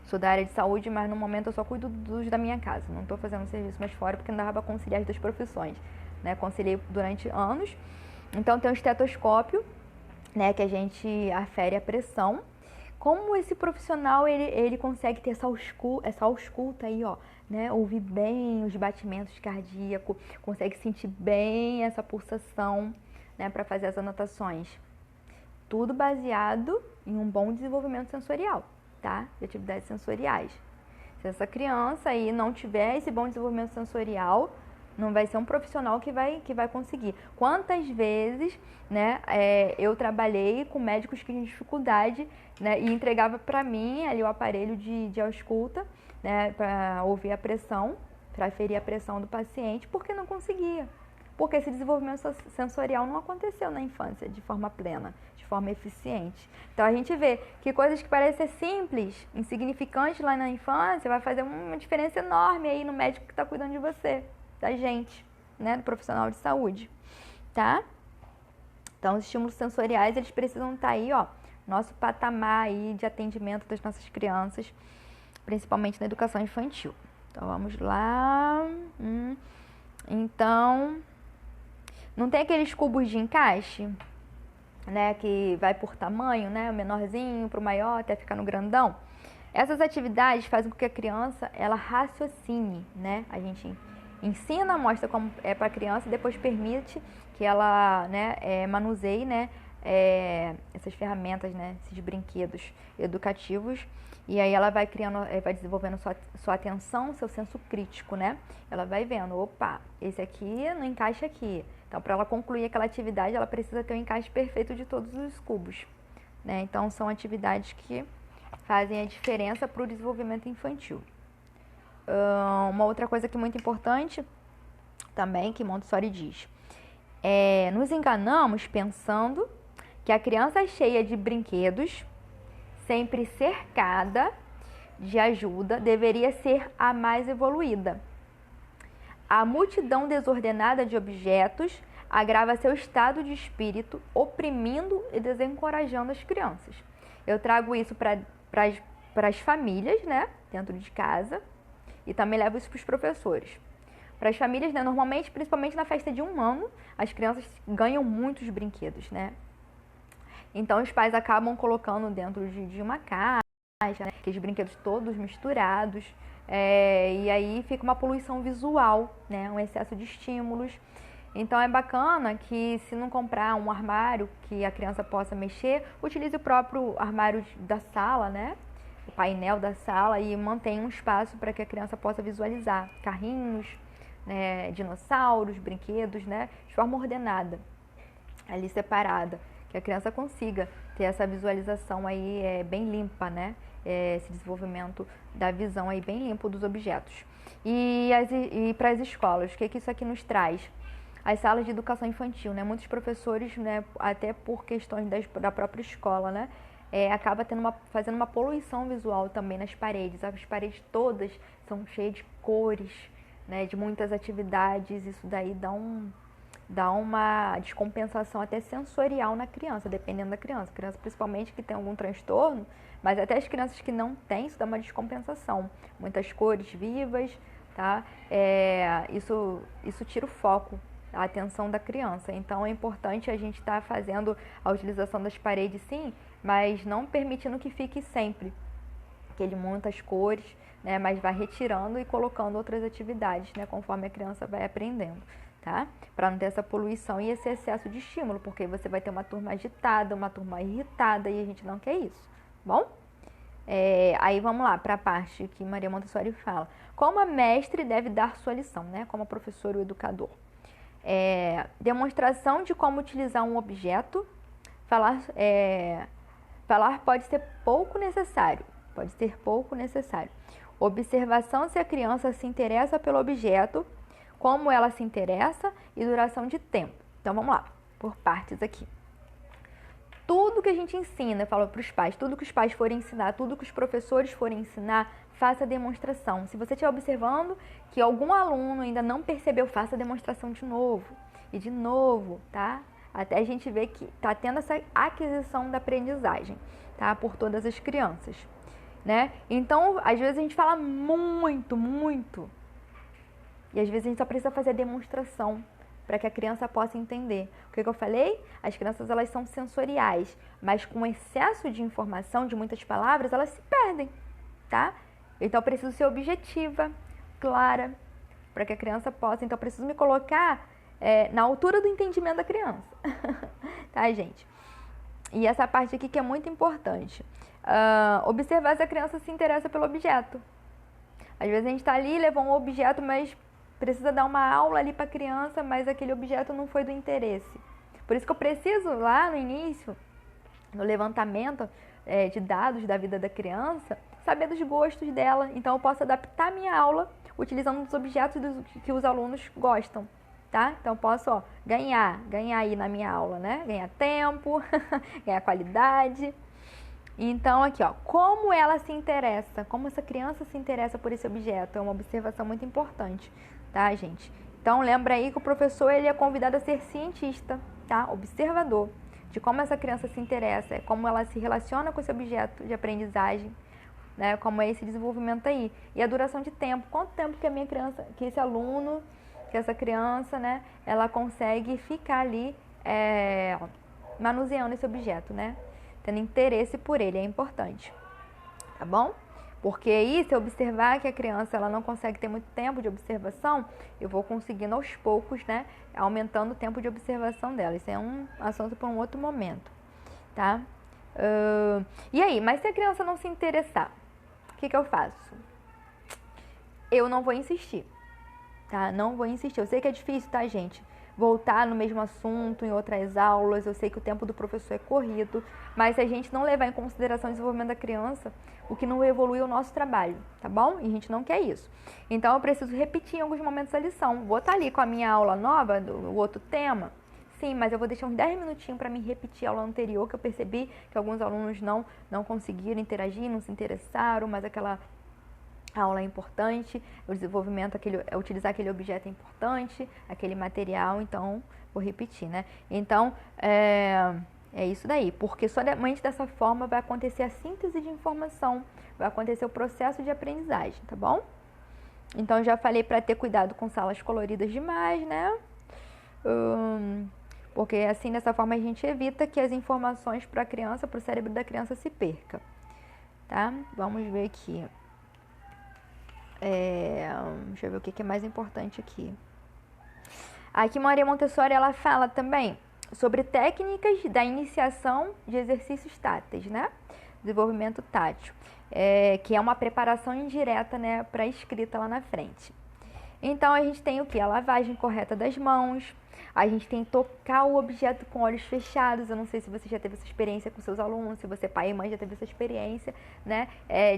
sou da área de saúde, mas no momento eu só cuido dos da minha casa. Não estou fazendo serviço mais fora porque não dava para conciliar as duas profissões. Né? Conciliei durante anos. Então tem o estetoscópio, né, que a gente afere a pressão. Como esse profissional ele consegue ter essa ausculta aí, ó, né? Ouvir bem os batimentos cardíacos, consegue sentir bem essa pulsação, né, para fazer as anotações. Tudo baseado em um bom desenvolvimento sensorial, tá? De atividades sensoriais. Se essa criança aí não tiver esse bom desenvolvimento sensorial, não vai ser um profissional que vai conseguir. Quantas vezes, né, eu trabalhei com médicos que tinham dificuldade, né, e entregava para mim ali o aparelho de ausculta, né, para ouvir a pressão, para aferir a pressão do paciente, porque não conseguia. Porque esse desenvolvimento sensorial não aconteceu na infância de forma plena, de forma eficiente. Então a gente vê que coisas que parecem ser simples, insignificantes lá na infância, vai fazer uma diferença enorme aí no médico que está cuidando de você, da gente, né, do profissional de saúde, tá? Então, os estímulos sensoriais, eles precisam estar aí, ó, nosso patamar aí de atendimento das nossas crianças, principalmente na educação infantil. Então, vamos lá. Então, não tem aqueles cubos de encaixe, né, que vai por tamanho, né, o menorzinho para o maior até ficar no grandão? Essas atividades fazem com que a criança, ela raciocine, né, a gente ensina, mostra como é para a criança e depois permite que ela, né, manuseie, né, essas ferramentas, né, esses brinquedos educativos, e aí ela vai criando, vai desenvolvendo sua atenção, seu senso crítico, né? Ela vai vendo, opa, esse aqui não encaixa aqui. Então, para ela concluir aquela atividade, ela precisa ter o encaixe perfeito de todos os cubos, né? Então, são atividades que fazem a diferença para o desenvolvimento infantil. Uma outra coisa que é muito importante também, que Montessori diz, nos enganamos pensando que a criança cheia de brinquedos, sempre cercada de ajuda, deveria ser a mais evoluída. A multidão desordenada de objetos agrava seu estado de espírito, oprimindo e desencorajando as crianças. Eu trago isso para as famílias, né, dentro de casa, e também levo isso para os professores. Para as famílias, né, normalmente, principalmente na festa de 1 ano, as crianças ganham muitos brinquedos, né? Então, os pais acabam colocando dentro de uma caixa, né, aqueles brinquedos todos misturados, e aí fica uma poluição visual, né, um excesso de estímulos. Então, é bacana que, se não comprar um armário que a criança possa mexer, utilize o próprio armário da sala, né, o painel da sala, e mantenha um espaço para que a criança possa visualizar carrinhos, né, dinossauros, brinquedos, né, de forma ordenada, ali separada, que a criança consiga ter essa visualização aí bem limpa, né, esse desenvolvimento da visão aí bem limpo dos objetos. E para as escolas, o que isso aqui nos traz? As salas de educação infantil, né, muitos professores, né, até por questões da própria escola, né, acaba fazendo uma poluição visual também nas paredes. As paredes todas são cheias de cores, né, de muitas atividades. Isso daí dá uma descompensação até sensorial na criança, dependendo da criança. Criança principalmente que tem algum transtorno, mas até as crianças que não têm, isso dá uma descompensação. Muitas cores vivas, tá? Isso tira o foco, a atenção da criança. Então é importante a gente estar fazendo a utilização das paredes, sim, mas não permitindo que fique sempre aquele muitas cores, né? Mas vai retirando e colocando outras atividades, né? Conforme a criança vai aprendendo, tá? Para não ter essa poluição e esse excesso de estímulo, porque você vai ter uma turma agitada, uma turma irritada, e a gente não quer isso, bom? Aí vamos lá para a parte que Maria Montessori fala. Como a mestre deve dar sua lição, né? Como a professora ou educador. Demonstração de como utilizar um objeto. Falar pode ser pouco necessário. Observação se a criança se interessa pelo objeto, como ela se interessa e duração de tempo. Então vamos lá, por partes aqui. tudo que a gente ensina, eu falo para os pais, tudo que os pais forem ensinar, tudo que os professores forem ensinar, faça a demonstração. Se você estiver observando que algum aluno ainda não percebeu, faça a demonstração de novo e de novo, tá? Até a gente ver que está tendo essa aquisição da aprendizagem, tá? Por todas as crianças, né? Então, às vezes a gente fala muito, muito, e às vezes a gente só precisa fazer a demonstração para que a criança possa entender. O que eu falei? As crianças, elas são sensoriais, mas com excesso de informação, de muitas palavras, elas se perdem, tá? Então, eu preciso ser objetiva, clara, para que a criança possa. Então, eu preciso me colocar na altura do entendimento da criança, tá, gente? E essa parte aqui que é muito importante. Observar se a criança se interessa pelo objeto. Às vezes a gente está ali, levou um objeto, mas precisa dar uma aula ali para a criança, mas aquele objeto não foi do interesse. Por isso que eu preciso, lá no início, no levantamento de dados da vida da criança, saber dos gostos dela. Então, eu posso adaptar a minha aula utilizando os objetos que os alunos gostam, tá? Então, eu posso ganhar aí na minha aula, né? Ganhar tempo, ganhar qualidade. Então, aqui, como ela se interessa, como essa criança se interessa por esse objeto, é uma observação muito importante, tá, gente? Então, lembra aí que o professor, ele é convidado a ser cientista, tá? Observador de como essa criança se interessa, como ela se relaciona com esse objeto de aprendizagem, né? Como é esse desenvolvimento aí. E a duração de tempo, quanto tempo que a minha criança, que esse aluno, que essa criança, né, ela consegue ficar ali manuseando esse objeto, né? Tendo interesse por ele, é importante, tá bom? Porque aí, se eu observar que a criança ela não consegue ter muito tempo de observação, eu vou conseguindo aos poucos, né, aumentando o tempo de observação dela. Isso é um assunto para um outro momento, tá? E aí, mas se a criança não se interessar, o que eu faço? Eu não vou insistir, tá? Não vou insistir. Eu sei que é difícil, tá, gente? Voltar no mesmo assunto em outras aulas, eu sei que o tempo do professor é corrido, mas se a gente não levar em consideração o desenvolvimento da criança, o que não evolui é o nosso trabalho, tá bom? E a gente não quer isso. Então, eu preciso repetir em alguns momentos a lição. Vou estar ali com a minha aula nova, do outro tema, sim, mas eu vou deixar uns 10 minutinhos para me repetir a aula anterior, que eu percebi que alguns alunos não conseguiram interagir, não se interessaram, mas aquela a aula é importante, o desenvolvimento, utilizar aquele objeto é importante, aquele material, então, vou repetir, né? Então, é isso daí, porque somente dessa forma vai acontecer a síntese de informação, vai acontecer o processo de aprendizagem, tá bom? Então, já falei para ter cuidado com salas coloridas demais, né? Porque assim, dessa forma, a gente evita que as informações para a criança, para o cérebro da criança se perca, tá? Vamos ver aqui. Deixa eu ver o que é mais importante aqui. Aqui Maria Montessori, ela fala também sobre técnicas da iniciação de exercícios táteis, né? Desenvolvimento tátil, que é uma preparação indireta, né, para a escrita lá na frente. Então, a gente tem o que? A lavagem correta das mãos, a gente tem tocar o objeto com olhos fechados. Eu não sei se você já teve essa experiência com seus alunos, se você, pai e mãe, já teve essa experiência, né,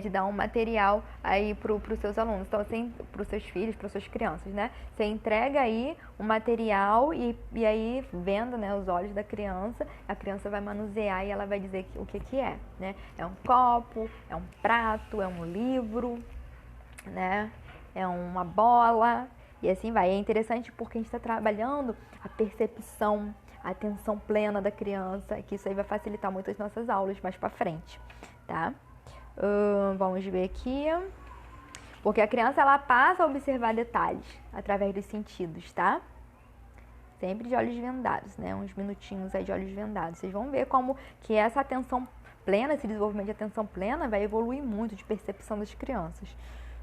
de dar um material aí para os seus alunos, então, assim, para os seus filhos, para as suas crianças, né? Você entrega aí um material e aí, vendo, né, os olhos da criança, a criança vai manusear e ela vai dizer o que é, né? É um copo, é um prato, é um livro, né? É uma bola, e assim vai. É interessante porque a gente está trabalhando a percepção, a atenção plena da criança, que isso aí vai facilitar muito as nossas aulas mais para frente, tá? Vamos ver aqui. Porque a criança, ela passa a observar detalhes através dos sentidos, tá? Sempre de olhos vendados, né? Uns minutinhos aí de olhos vendados. Vocês vão ver como que essa atenção plena, esse desenvolvimento de atenção plena vai evoluir muito de percepção das crianças.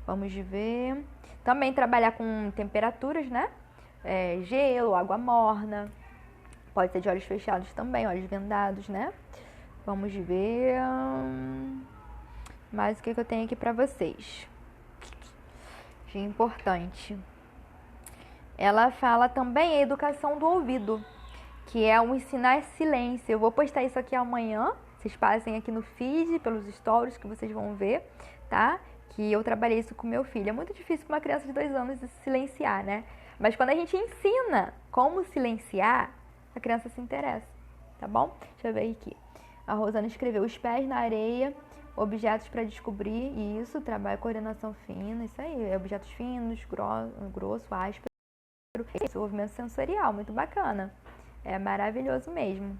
Vamos ver. Também trabalhar com temperaturas, né? Gelo, água morna. Pode ser de olhos fechados também, olhos vendados, né? Vamos ver. Mais o que eu tenho aqui pra vocês. De importante. Ela fala também a educação do ouvido, que é o ensinar silêncio. Eu vou postar isso aqui amanhã. Vocês passem aqui no feed, pelos stories que vocês vão ver, tá? Que eu trabalhei isso com meu filho. É muito difícil para uma criança de 2 anos silenciar, né? Mas quando a gente ensina como silenciar, a criança se interessa, tá bom? Deixa eu ver aqui. A Rosana escreveu os pés na areia, objetos para descobrir, isso, trabalho, coordenação fina, isso aí, objetos finos, grosso, áspero, desenvolvimento sensorial, muito bacana. É maravilhoso mesmo.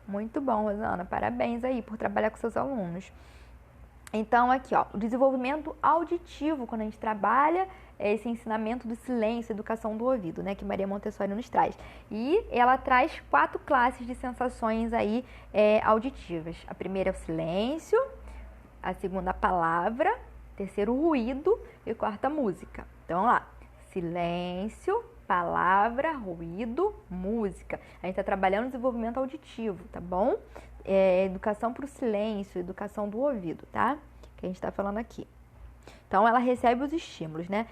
Muito bom, Rosana, parabéns aí por trabalhar com seus alunos. Então, aqui, ó, o desenvolvimento auditivo, quando a gente trabalha esse ensinamento do silêncio, educação do ouvido, né, que Maria Montessori nos traz. E ela traz 4 classes de sensações aí auditivas. A primeira é o silêncio, a segunda a palavra, terceiro o ruído e o quarto a música. Então, vamos lá. Silêncio, palavra, ruído, música. A gente está trabalhando o desenvolvimento auditivo, tá bom? Educação para o silêncio, educação do ouvido, tá? Que a gente está falando aqui. Então, ela recebe os estímulos, né?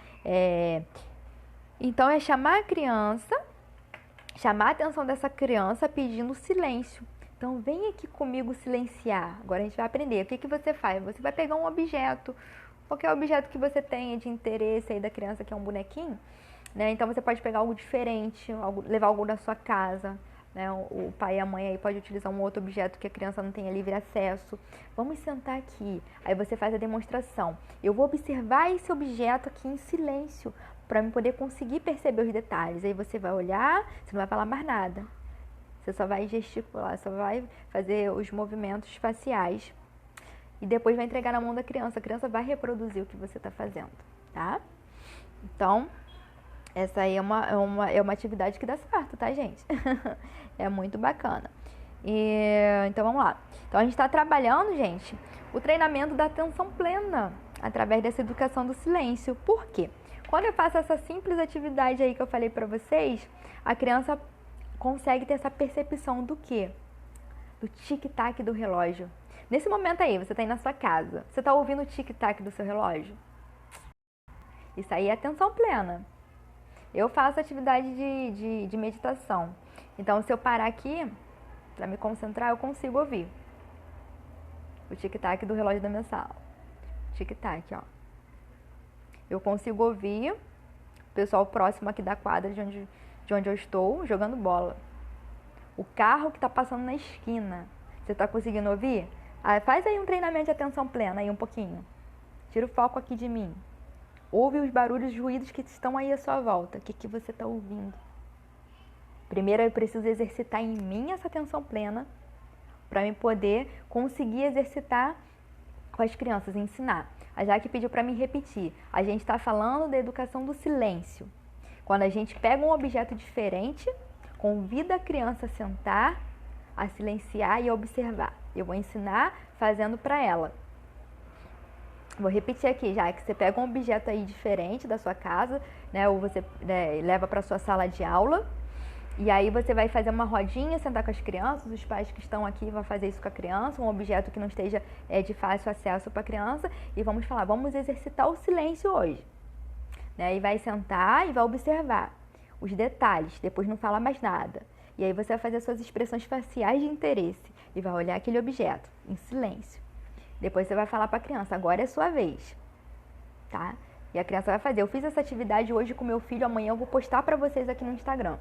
Então, é chamar a criança, chamar a atenção dessa criança pedindo silêncio. Então, vem aqui comigo silenciar. Agora, a gente vai aprender. O que você faz? Você vai pegar um objeto, qualquer objeto que você tenha de interesse aí da criança, que é um bonequinho, né? Então, você pode pegar algo diferente, levar algo da sua casa, né? O pai e a mãe aí pode utilizar um outro objeto que a criança não tenha livre acesso. Vamos sentar aqui. Aí você faz a demonstração. Eu vou observar esse objeto aqui em silêncio para eu poder conseguir perceber os detalhes. Aí você vai olhar, você não vai falar mais nada. Você só vai gesticular, só vai fazer os movimentos faciais. E depois vai entregar na mão da criança. A criança vai reproduzir o que você está fazendo, tá? Então, essa aí é uma atividade que dá certo, tá, gente? É muito bacana. Então, vamos lá. Então, a gente está trabalhando, gente, o treinamento da atenção plena através dessa educação do silêncio. Por quê? Quando eu faço essa simples atividade aí que eu falei para vocês, a criança consegue ter essa percepção do quê? Do tic-tac do relógio. Nesse momento aí, você está aí na sua casa, você está ouvindo o tic-tac do seu relógio? Isso aí é atenção plena. Eu faço atividade de meditação. Então, se eu parar aqui, para me concentrar, eu consigo ouvir o tic-tac do relógio da minha sala. Tic-tac, ó. Eu consigo ouvir o pessoal próximo aqui da quadra de onde eu estou jogando bola. O carro que está passando na esquina. Você está conseguindo ouvir? Faz aí um treinamento de atenção plena aí um pouquinho. Tira o foco aqui de mim. Ouve os barulhos, os ruídos que estão aí à sua volta. O que você está ouvindo? Primeiro eu preciso exercitar em mim essa atenção plena para eu poder conseguir exercitar com as crianças, ensinar. A Jaque pediu para me repetir. A gente está falando da educação do silêncio. Quando a gente pega um objeto diferente, convida a criança a sentar, a silenciar e a observar. Eu vou ensinar fazendo para ela. Vou repetir aqui, já que você pega um objeto aí diferente da sua casa, né, ou você leva para sua sala de aula, e aí você vai fazer uma rodinha, sentar com as crianças, os pais que estão aqui vão fazer isso com a criança, um objeto que não esteja de fácil acesso para a criança, e vamos falar, vamos exercitar o silêncio hoje. Né, e vai sentar e vai observar os detalhes, depois não fala mais nada. E aí você vai fazer suas expressões faciais de interesse e vai olhar aquele objeto em silêncio. Depois você vai falar para a criança, agora é sua vez, tá? E a criança vai fazer. Eu fiz essa atividade hoje com meu filho, amanhã eu vou postar para vocês aqui no Instagram,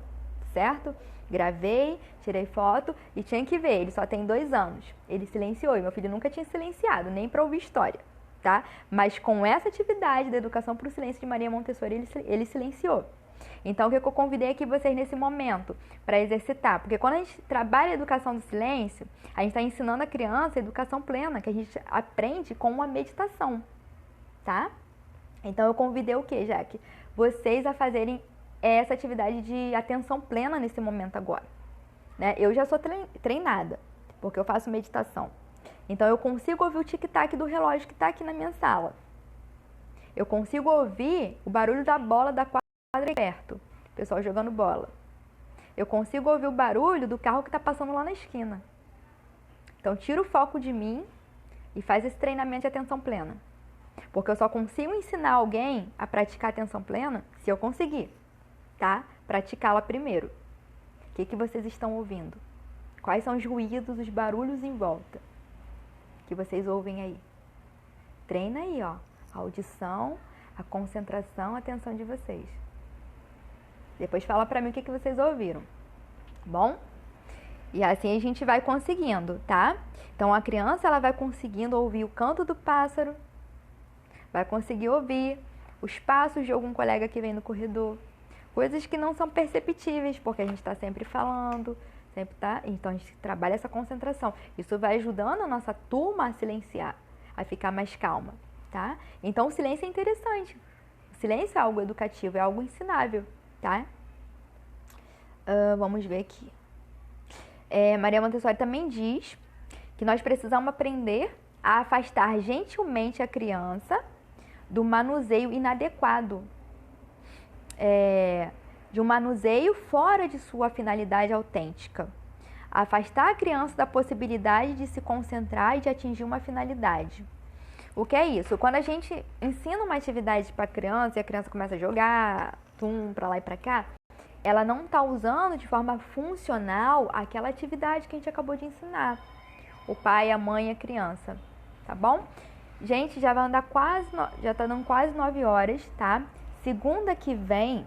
certo? Gravei, tirei foto e tinha que ver, ele só tem 2 anos. Ele silenciou e meu filho nunca tinha silenciado, nem para ouvir história, tá? Mas com essa atividade da educação para o silêncio de Maria Montessori, ele silenciou. Então, o que eu convidei aqui vocês nesse momento para exercitar? Porque quando a gente trabalha a educação do silêncio, a gente está ensinando a criança a educação plena, que a gente aprende com uma meditação, tá? Então, eu convidei o quê, Jaque? Vocês a fazerem essa atividade de atenção plena nesse momento agora. Né? Eu já sou treinada, porque eu faço meditação. Então, eu consigo ouvir o tic-tac do relógio que está aqui na minha sala. Eu consigo ouvir o barulho da bola da quadra perto, o pessoal jogando bola. Eu consigo ouvir o barulho do carro que está passando lá na esquina. Então, tira o foco de mim e faz esse treinamento de atenção plena. Porque eu só consigo ensinar alguém a praticar atenção plena se eu conseguir, tá? Praticá-la primeiro. O que vocês estão ouvindo? Quais são os ruídos, os barulhos em volta que vocês ouvem aí? Treina aí, ó, a audição, a concentração, a atenção de vocês. Depois fala pra mim o que vocês ouviram, bom? E assim a gente vai conseguindo, tá? Então, a criança ela vai conseguindo ouvir o canto do pássaro, vai conseguir ouvir os passos de algum colega que vem no corredor, coisas que não são perceptíveis, porque a gente está sempre falando, sempre tá. Então, a gente trabalha essa concentração. Isso vai ajudando a nossa turma a silenciar, a ficar mais calma, tá? Então, o silêncio é interessante. O silêncio é algo educativo, é algo ensinável, tá? Vamos ver aqui. Maria Montessori também diz que nós precisamos aprender a afastar gentilmente a criança do manuseio inadequado, de um manuseio fora de sua finalidade autêntica. Afastar a criança da possibilidade de se concentrar e de atingir uma finalidade. O que é isso? Quando a gente ensina uma atividade para a criança e a criança começa a jogar, para lá e para cá, ela não está usando de forma funcional aquela atividade que a gente acabou de ensinar. O pai, a mãe e a criança, tá bom? Gente, já vai andar já tá dando quase 9 horas, tá? Segunda que vem,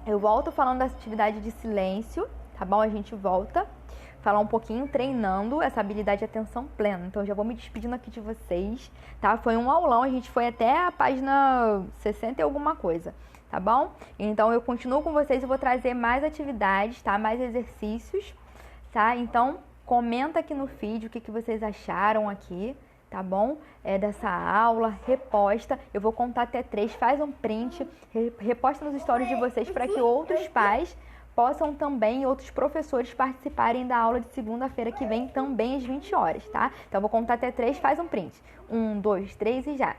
eu volto falando da atividade de silêncio, tá bom? A gente volta falar um pouquinho treinando essa habilidade de atenção plena. Então, já vou me despedindo aqui de vocês, tá? Foi um aulão, a gente foi até a página 60 e alguma coisa, tá bom? Então, eu continuo com vocês e vou trazer mais atividades, tá? Mais exercícios, tá? Então, comenta aqui no feed o que vocês acharam aqui, tá bom? Dessa aula, reposta. Eu vou contar até 3, faz um print, reposta nos stories de vocês para que outros pais possam também, outros professores participarem da aula de segunda-feira que vem também às 20 horas, tá? Então, eu vou contar até 3, faz um print. 1, 2, 3 e já.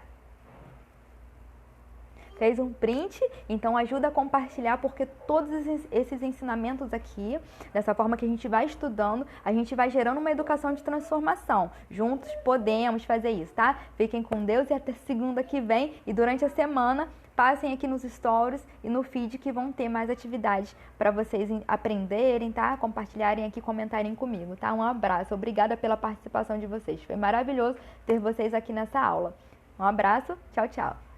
Fez um print, então ajuda a compartilhar, porque todos esses ensinamentos aqui, dessa forma que a gente vai estudando, a gente vai gerando uma educação de transformação. Juntos podemos fazer isso, tá? Fiquem com Deus e até segunda que vem. E durante a semana, passem aqui nos stories e no feed que vão ter mais atividades para vocês aprenderem, tá? Compartilharem aqui, comentarem comigo, tá? Um abraço, obrigada pela participação de vocês. Foi maravilhoso ter vocês aqui nessa aula. Um abraço, tchau, tchau.